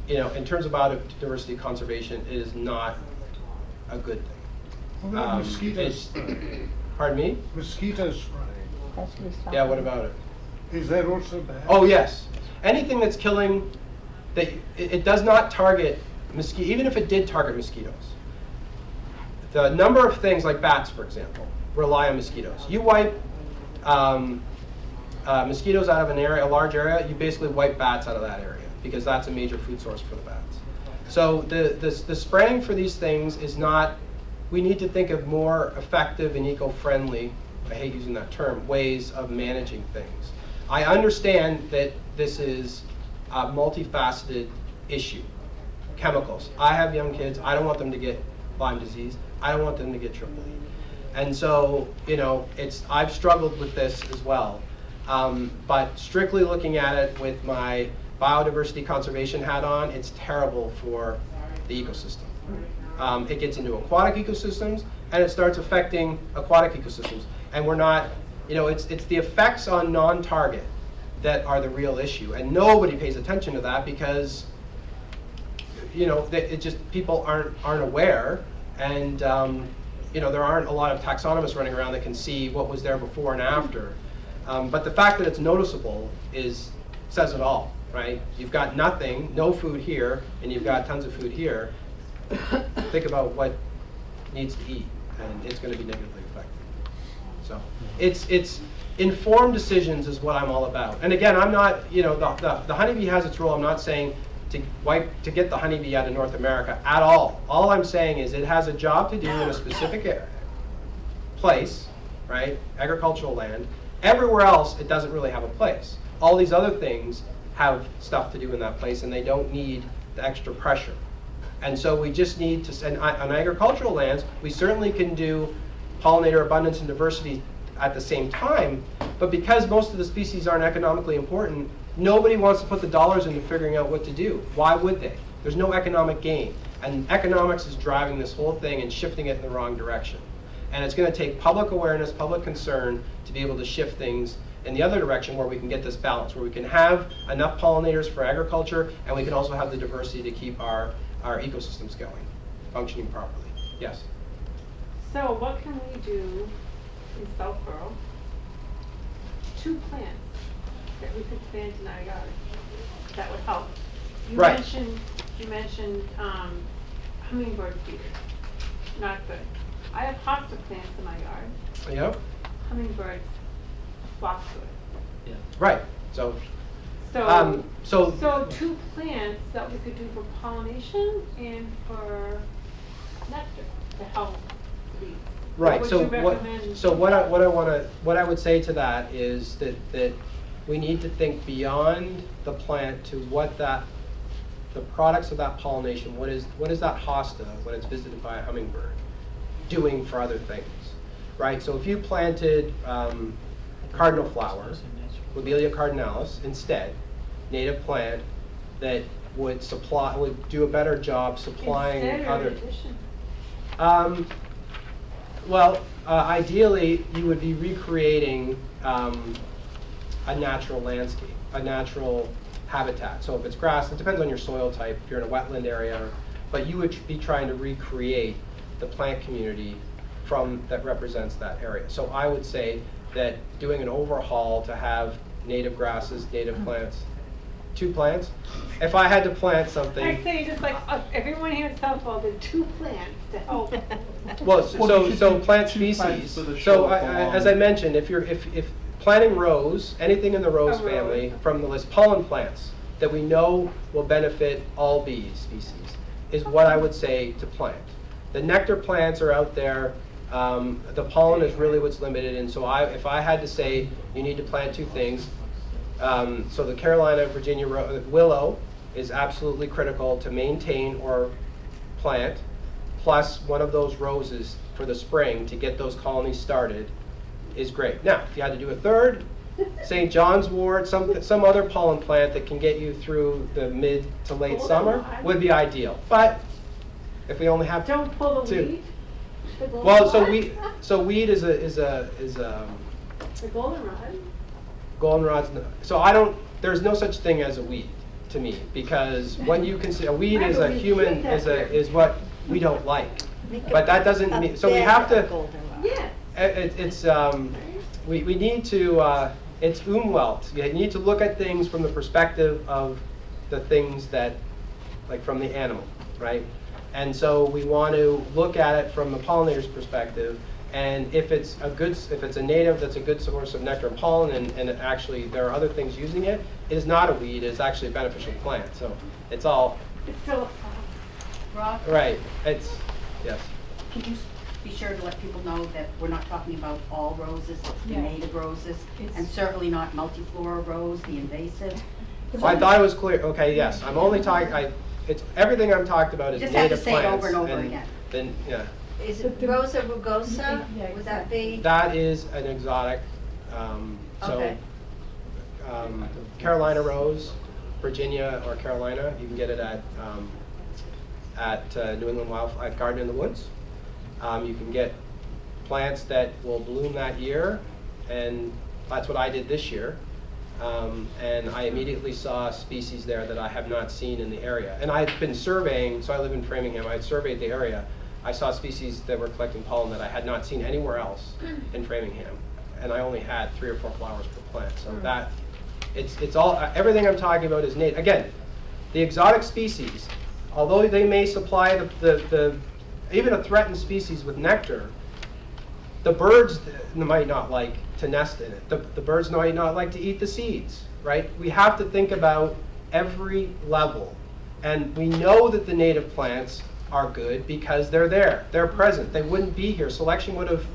in terms of biodiversity conservation, it is not a good thing. What about mosquitoes? Pardon me? Mosquitoes spraying. Yeah, what about it? Is that also bad? Oh, yes. Anything that's killing, it does not target mosquito, even if it did target mosquitoes. The number of things like bats, for example, rely on mosquitoes. You wipe mosquitoes out of an area, a large area, you basically wipe bats out of that area because that's a major food source for the bats. So the spraying for these things is not, we need to think of more effective and eco-friendly, I hate using that term, ways of managing things. I understand that this is a multifaceted issue. Chemicals. I have young kids. I don't want them to get Lyme disease. I don't want them to get triple E. And so, I've struggled with this as well. But strictly looking at it with my biodiversity conservation hat on, it's terrible for the ecosystem. It gets into aquatic ecosystems, and it starts affecting aquatic ecosystems. And we're not, it's the effects on non-target that are the real issue. And nobody pays attention to that because, it just, people aren't aware. And, there aren't a lot of taxonomists running around that can see what was there before and after. But the fact that it's noticeable says it all, right? You've got nothing, no food here, and you've got tons of food here. Think about what needs to eat, and it's going to be negatively affected. So it's informed decisions is what I'm all about. And again, I'm not, the honeybee has its role. I'm not saying to get the honeybee out of North America at all. All I'm saying is it has a job to do in a specific place, right? Agricultural land. Everywhere else, it doesn't really have a place. All these other things have stuff to do in that place, and they don't need the extra pressure. And so we just need to, and on agricultural lands, we certainly can do pollinator abundance and diversity at the same time, but because most of the species aren't economically important, nobody wants to put the dollars into figuring out what to do. Why would they? There's no economic gain. And economics is driving this whole thing and shifting it in the wrong direction. And it's going to take public awareness, public concern to be able to shift things in the other direction where we can get this balance, where we can have enough pollinators for agriculture, and we can also have the diversity to keep our ecosystems going, functioning properly. Yes? So what can we do in Southborough? 2 plants that we could plant in our yard that would help. You Right. mentioned hummingbird feeders. Not good. I have hosta plants in my yard. Yep. Hummingbirds flock to it. Right. So, So 2 plants that we could do for pollination and for nectar to help the bees. right. What So would you recommend? what I would say to that is that we need to think beyond the plant to the products of that pollination. What is that hosta when it's visited by a hummingbird doing for other things, right? So if you planted cardinal flower, Lobelia cardinalis instead, native plant that would do a better job supplying Instead or other. in addition? Ideally, you would be recreating a natural landscape, a natural habitat. So if it's grass, it depends on your soil type, if you're in a wetland area, but you would be trying to recreate the plant community that represents that area. So I would say that doing an overhaul to have native grasses, native plants, 2 plants. If I had to plant something. I say just like everyone here at Southwell did 2 plants to help. Well, Well, you so should do plant 2 plants species. for the So show as I mentioned, if planting rose, anything in the rose A rose. family from the list, pollen plants that we know will benefit all bee species, is what I would say to plant. The nectar plants are out there. The pollen is really what's limited, and so if I had to say you need to plant two things, so the Carolina, Virginia willow is absolutely critical to maintain or plant, plus one of those roses for the spring to get those colonies started is great. Now, if you had to do a third, St. John's wort, some other pollen plant that can get you through the mid to late summer would be ideal. But if we only have Don't pull the two. weed. The Well, goldenrod? so weed is The goldenrod. goldenrod's. So there's no such thing as a weed to me, because when you consider a weed is a human is what we don't like. But that doesn't mean, so we have to. Yes. It's we need to it's Umwelt. You need to look at things from the perspective of the things that, like from the animal, right? And so we want to look at it from the pollinator's perspective. And if it's a native that's a good source of nectar and pollen, and actually there are other things using it, it is not a weed. It is actually a beneficial plant. So it's all It's still, Rob, right. It's yes. Can you be sure to let people know that we're not talking about all roses, it's the native roses, and certainly not multiflora rose, the invasive. So I thought it was clear. Okay, yes. I'm only talking. It's everything I'm talking about is You just have to native say it plants. over and over again. Then yeah, Is it Rosa rugosa? Would that be? that is an exotic. So Okay. Carolina rose, Virginia or Carolina, you can get it at New England at Garden in the Woods. You can get plants that will bloom that year, and that's what I did this year. And I immediately saw species there that I have not seen in the area. And I've been surveying, so I live in Framingham, I surveyed the area. I saw species that were collecting pollen that I had not seen anywhere else in Framingham. And I only had 3 or 4 flowers per plant. So that, it's all, everything I'm talking about is native. Again, the exotic species, although they may supply even a threatened species with nectar, the birds might not like to nest in it. The birds might not like to eat the seeds, right? We have to think about every level. And we know that the native plants are good because they're there. They're present. They wouldn't be here. Selection would have,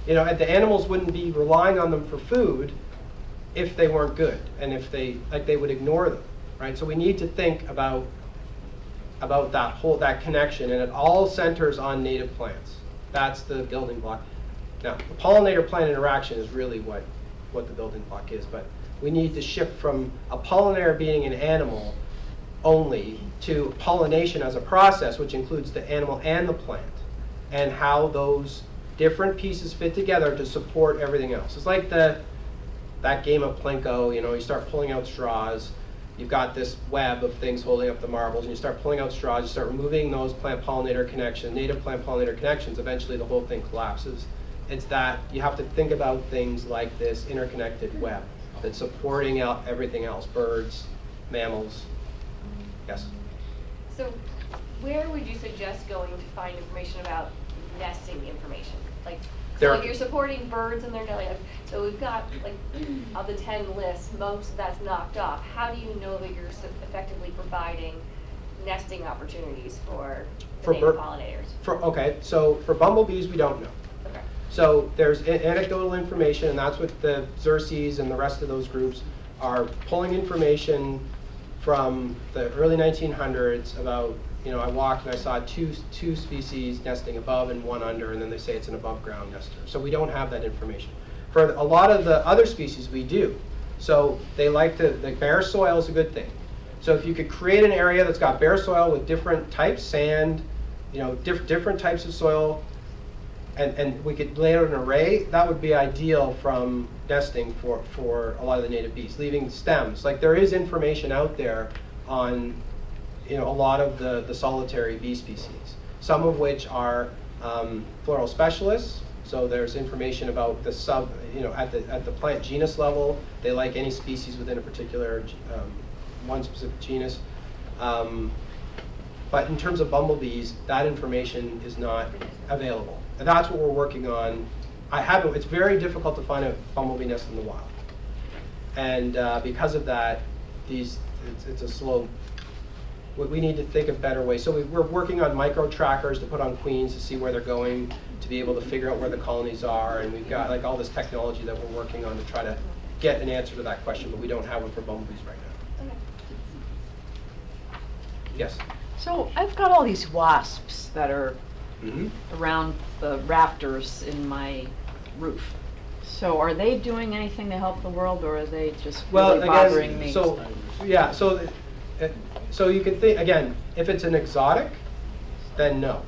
the animals wouldn't be relying on them for food if they weren't good, and if they would ignore them, right? So we need to think about that connection, and it all centers on native plants. That's the building block. Now, the pollinator-plant interaction is really what the building block is, but we need to shift from a pollinator being an animal only to pollination as a process, which includes the animal and the plant, and how those different pieces fit together to support everything else. It's like that game of Plinko, you start pulling out straws, you've got this web of things holding up the marbles, and you start pulling out straws, you start removing those plant-pollinator connections, native plant-pollinator connections, eventually the whole thing collapses. It's that you have to think about things like this interconnected web that's supporting out everything else, birds, mammals. Yes? So where would you suggest going to find information about nesting information? So you're supporting birds and their nelly. So we've got, of the 10 lists, most of that's knocked off. How do you know that you're effectively providing nesting opportunities for the native pollinators? Okay, so for bumblebees, we don't know. Okay. So there's anecdotal information, and that's what the Xerces and the rest of those groups are pulling information from the early 1900s about, I walked and I saw two species nesting above and one under, and then they say it's an above ground nester. So we don't have that information. For a lot of the other species, we do. So they like the bare soil is a good thing. So if you could create an area that's got bare soil with different types, sand, different types of soil, and we could lay out an array, that would be ideal from nesting for a lot of the native bees, leaving stems. There is information out there on a lot of the solitary bee species, some of which are floral specialists. So there's information about the at the plant genus level, they like any species within a particular one specific genus. But in terms of bumblebees, that information is not available. And that's what we're working on. It's very difficult to find a bumblebee nest in the wild. And because of that, it's a slow we need to think of better ways. So we're working on micro trackers to put on queens to see where they're going, to be able to figure out where the colonies are, and we've got like all this technology that we're working on to try to get an answer to that question, but we don't have one for bumblebees right now. Yes? So I've got all these wasps that are Mm-hmm. around the rafters in my roof. So are they doing anything to help the world, or are they just really bothering me? So, yeah, so you can think, again, if it's an exotic, then no.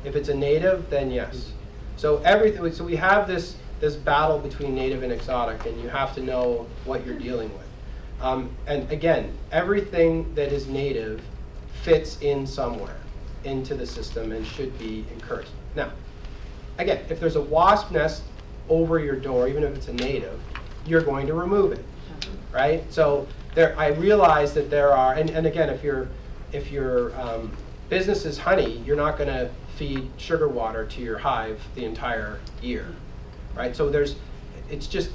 If it's a native, then yes. So everything, so we have this battle between native and exotic, and you have to know what you're dealing with. And again, everything that is native fits in somewhere into the system and should be encouraged. Now, again, if there's a wasp nest over your door, even if it's a native, you're going to remove it, right? So I realize that there are, and again, if your business is honey, you're not going to feed sugar water to your hive the entire year, right? So it's just,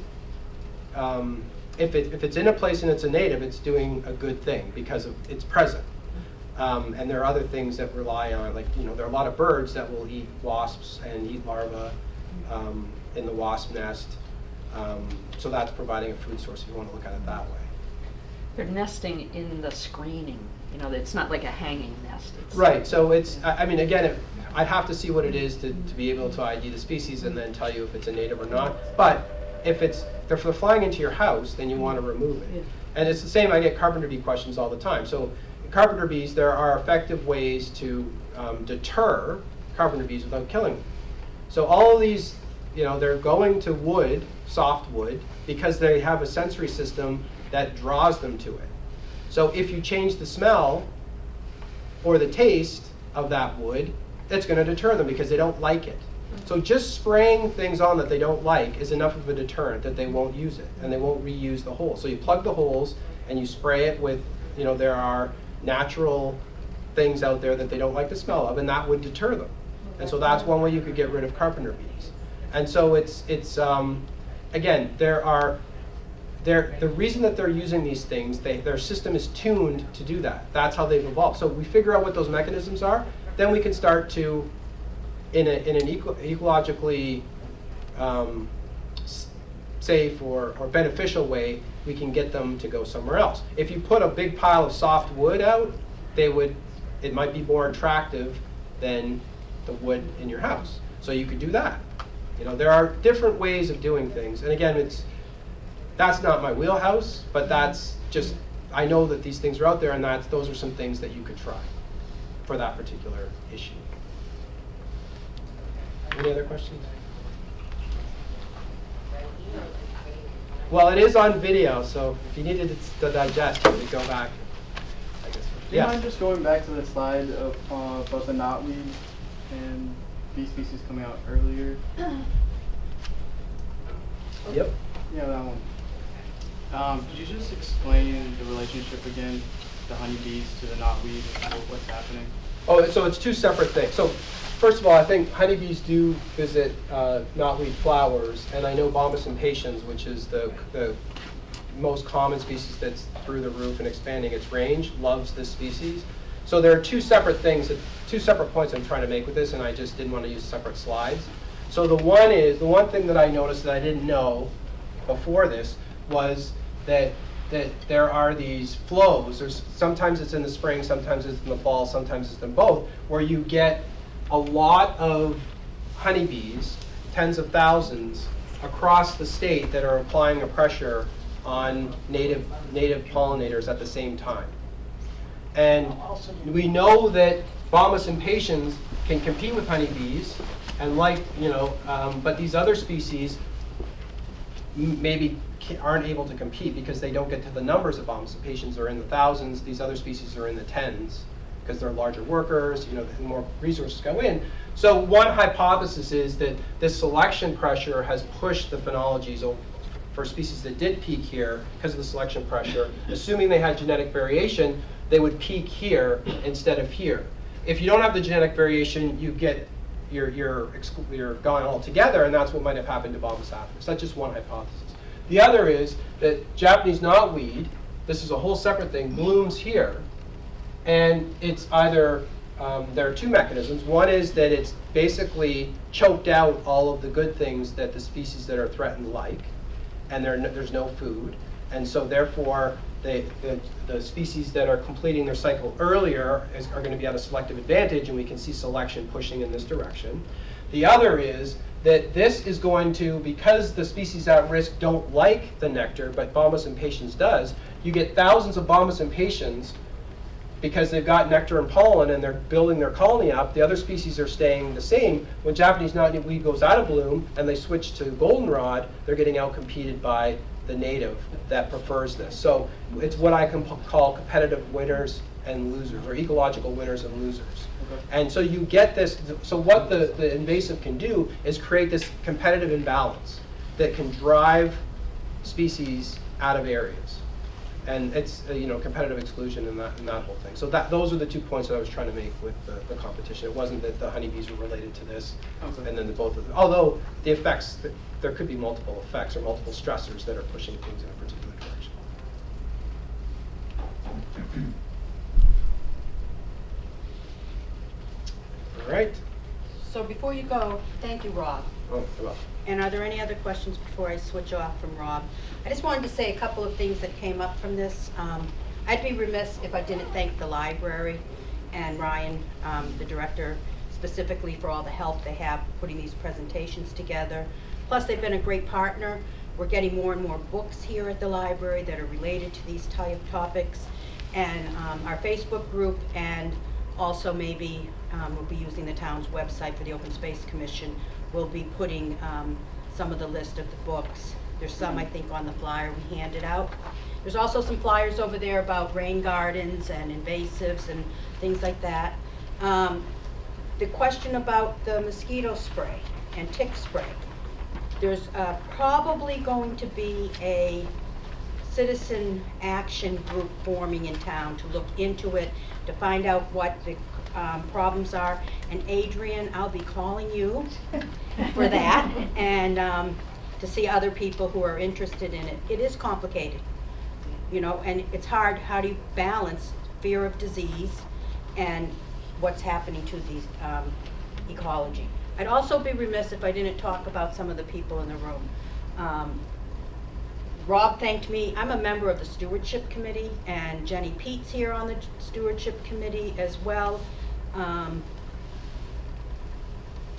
if it's in a place and it's a native, it's doing a good thing because it's present. And there are other things that rely on, like, there are a lot of birds that will eat wasps and eat larvae in the wasp nest. So that's providing a food source if you want to look at it that way. They're nesting in the screening. It's not like a hanging nest. Right, so I mean, again, I'd have to see what it is to be able to ID the species and then tell you if it's a native or not. But if they're flying into your house, then you want to remove it. Yeah. And it's the same, I get carpenter bee questions all the time. So carpenter bees, there are effective ways to deter carpenter bees without killing them. So all of these, they're going to wood, soft wood, because they have a sensory system that draws them to it. So if you change the smell or the taste of that wood, that's going to deter them because they don't like it. So just spraying things on that they don't like is enough of a deterrent that they won't use it and they won't reuse the hole. So you plug the holes and you spray it with, there are natural things out there that they don't like the smell of, and that would deter them. And so that's one way you could get rid of carpenter bees. And so it's again, the reason that they're using these things, their system is tuned to do that. That's how they've evolved. So we figure out what those mechanisms are, then we can start to, in an ecologically safe or beneficial way, we can get them to go somewhere else. If you put a big pile of soft wood out, it might be more attractive than the wood in your house. So you could do that. There are different ways of doing things. And again, that's not my wheelhouse, but that's just, I know that these things are out there, and those are some things that you could try for that particular issue. Any other questions? Well, it is on video, so if you needed to digest it, we go back. I guess. Do you mind just going back to the slide of, about the knotweed and bee species coming out earlier? Yep. Yeah, that one. Could you just explain the relationship again, the honeybees to the knotweed, and what's happening? Oh, so it's two separate things. So first of all, I think honeybees do visit knotweed flowers, and I know Bombus impatiens, which is the most common species that's through the roof and expanding its range, loves this species. So there are two separate things, two separate points I'm trying to make with this, and I just didn't want to use separate slides. So the one thing that I noticed that I didn't know before this was that there are these flows. Sometimes it's in the spring, sometimes it's in the fall, sometimes it's in both, where you get a lot of honeybees, tens of thousands, across the state that are applying a pressure on native pollinators at the same time. And we know that Bombus impatiens can compete with honeybees, and but these other species maybe aren't able to compete because they don't get to the numbers of Bombus impatiens are in the thousands. These other species are in the tens because they're larger workers. The more resources go in. So one hypothesis is that this selection pressure has pushed the phenologies for species that did peak here because of the selection pressure. Assuming they had genetic variation, they would peak here instead of here. If you don't have the genetic variation, you get you're gone altogether, and that's what might have happened to Bombus apis. That's just one hypothesis. The other is that Japanese knotweed, this is a whole separate thing, blooms here, And it's either, there are two mechanisms. One is that it's basically choked out all of the good things that the species that are threatened like, and there's no food. And so therefore, the species that are completing their cycle earlier are going to be at a selective advantage, and we can see selection pushing in this direction. The other is that this is going to, because the species at risk don't like the nectar, but Bombus impatiens does, you get thousands of Bombus impatiens because they've got nectar and pollen and they're building their colony up. The other species are staying the same. When Japanese knotweed goes out of bloom and they switch to goldenrod, they're getting outcompeted by the native that prefers this. So it's what I can call competitive winners and losers, or ecological winners and losers. And so you get this, so what the invasive can do is create this competitive imbalance that can drive species out of areas. And it's competitive exclusion in that whole thing. So those are the 2 points that I was trying to make with the competition. It wasn't that the honeybees were related to this, and then both of them. Although the effects, there could be multiple effects or multiple stressors that are pushing things in a particular direction. All right. So before you go, thank you, Rob. Oh, you're welcome. And are there any other questions before I switch off from Rob? I just wanted to say a couple of things that came up from this. I'd be remiss if I didn't thank the library and Ryan, the director, specifically for all the help they have putting these presentations together. Plus, they've been a great partner. We're getting more and more books here at the library that are related to these type of topics. And our Facebook group, and also maybe we'll be using the town's website for the Open Space Commission. We'll be putting some of the list of the books. There's some, I think, on the flyer we handed out. There's also some flyers over there about rain gardens and invasives and things like that. The question about the mosquito spray and tick spray. There's probably going to be a citizen action group forming in town to look into it, to find out what the problems are. And Adrian, I'll be calling you for that, and to see other people who are interested in it. It is complicated, and it's hard. How do you balance fear of disease and what's happening to the ecology? I'd also be remiss if I didn't talk about some of the people in the room. Rob thanked me. I'm a member of the Stewardship Committee, and Jenny Pete's here on the Stewardship Committee as well.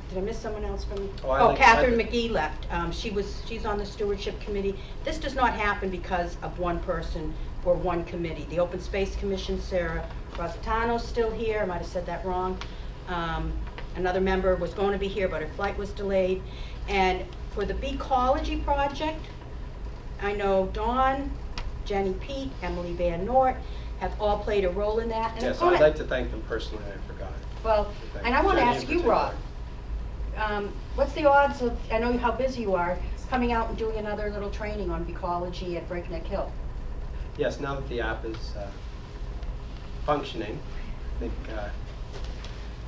Did I miss someone else from? Catherine McGee left. She's on the Stewardship Committee. This does not happen because of one person or one committee. The Open Space Commission, Sarah Rositano's still here. I might have said that wrong. Another member was going to be here, but her flight was delayed. And for the Ecology project, I know Dawn, Jenny Pete, Emily Van Nort have all played a role in that. And Yes, I'd like to thank them personally. I forgot. Well, and I want to ask you, Rob, what's the odds of, I know how busy you are, coming out and doing another little training on ecology at Breakneck Hill? Yes, now that the app is functioning, I think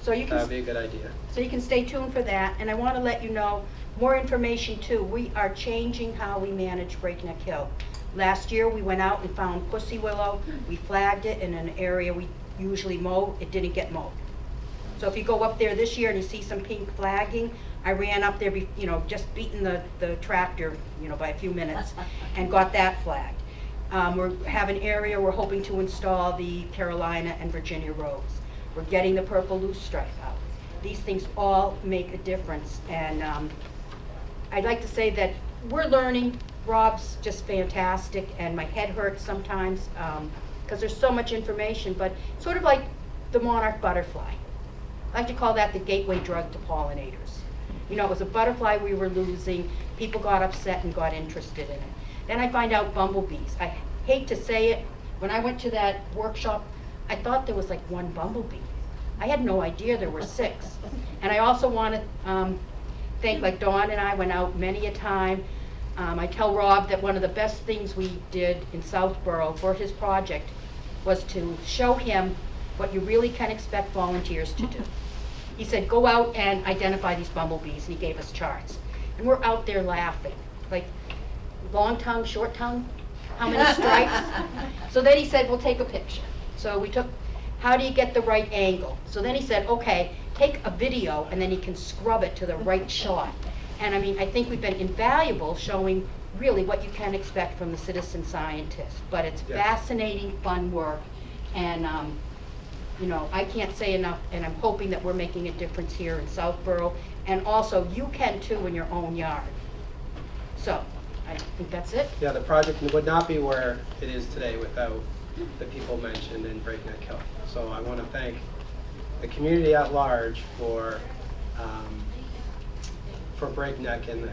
so you can, that would be a good idea. So you can stay tuned for that. And I want to let you know more information too. We are changing how we manage Breakneck Hill. Last year we went out and found pussy willow. We flagged it in an area we usually mow. It didn't get mowed. So if you go up there this year and you see some pink flagging, I ran up there, just beating the tractor, by a few minutes, and got that flagged. We have an area we're hoping to install the Carolina and Virginia rose. We're getting the purple loosestrife out. These things all make a difference, and I'd like to say that we're learning. Rob's just fantastic, and my head hurts sometimes because there's so much information, but sort of like the monarch butterfly. I like to call that the gateway drug to pollinators. It was a butterfly we were losing. People got upset and got interested in it. Then I find out bumblebees. I hate to say it. When I went to that workshop, I thought there was like one bumblebee. I had no idea there were 6. And I also want to thank, like Dawn and I went out many a time. I tell Rob that one of the best things we did in Southborough for his project was to show him what you really can expect volunteers to do. He said, go out and identify these bumblebees, and he gave us charts. And we're out there laughing, like long tongue, short tongue, how many stripes? So then he said, we'll take a picture. So we took, how do you get the right angle? So then he said, okay, take a video and then he can scrub it to the right shot. And I mean, I think we've been invaluable showing really what you can expect from the citizen scientist. But it's Yeah. fascinating, fun work. And, you know, I can't say enough, and I'm hoping that we're making a difference here in Southborough. And also, you can too in your own yard. So, I think that's it. Yeah, the project would not be where it is today without the people mentioned in Breakneck Hill. So I want to thank the community at large for Breakneck and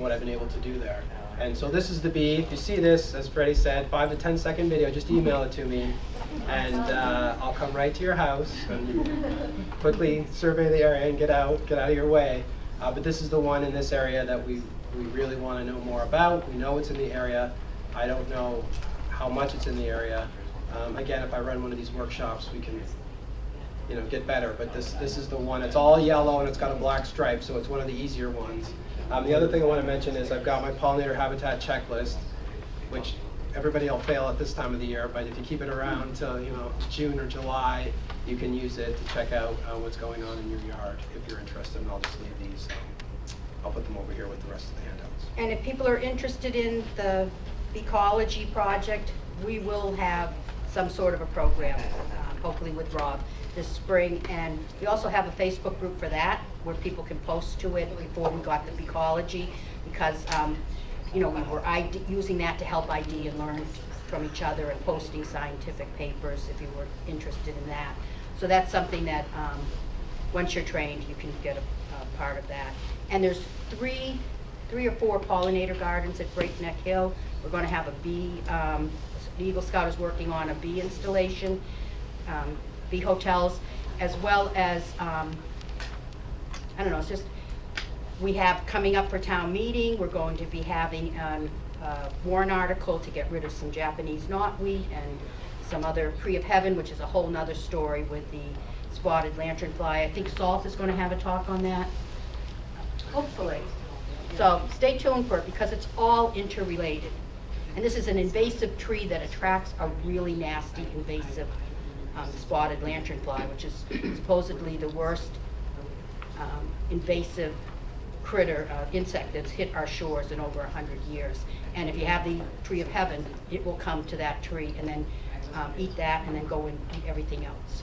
what I've been able to do there. And so this is the bee. If you see this, as Freddie said, 5 to 10 second video, just email it to me, and I'll come right to your house and quickly survey the area and get out of your way. But this is the one in this area that we really want to know more about. We know it's in the area. I don't know how much it's in the area. Again, if I run one of these workshops, we can, you know, get better. But this is the one. It's all yellow and it's got a black stripe, so it's one of the easier ones. The other thing I want to mention is I've got my pollinator habitat checklist, which everybody will fail at this time of the year, but if you keep it around until, you know, June or July, you can use it to check out what's going on in your yard if you're interested, and I'll just leave these. I'll put them over here with the rest of the handouts. And if people are interested in the ecology project, we will have some sort of a program, hopefully with Rob, this spring. And we also have a Facebook group for that, where people can post to it before we got the ecology, because you know, we were using that to help ID and learn from each other and posting scientific papers if you were interested in that. So that's something that once you're trained, you can get a part of that. And there's three or four pollinator gardens at Breakneck Hill. We're going to have a bee, the Eagle Scout is working on a bee installation, bee hotels, as well as, I don't know, it's just, we have coming up for town meeting, we're going to be having a warrant article to get rid of some Japanese knotweed and some other tree of heaven, which is a whole nother story with the spotted lanternfly. I think Salt is going to have a talk on that, hopefully. So stay tuned for it, because it's all interrelated. And this is an invasive tree that attracts a really nasty invasive spotted lanternfly, which is supposedly the worst invasive critter, insect that's hit our shores in over 100 years. And if you have the tree of heaven, it will come to that tree and then eat that and then go and eat everything else.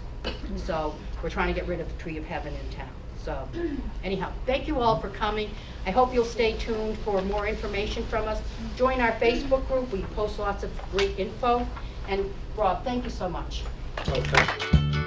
So we're trying to get rid of the tree of heaven in town. So anyhow, thank you all for coming. I hope you'll stay tuned for more information from us. Join our Facebook group. We post lots of great info. And Rob, thank you so much. Oh, thank you.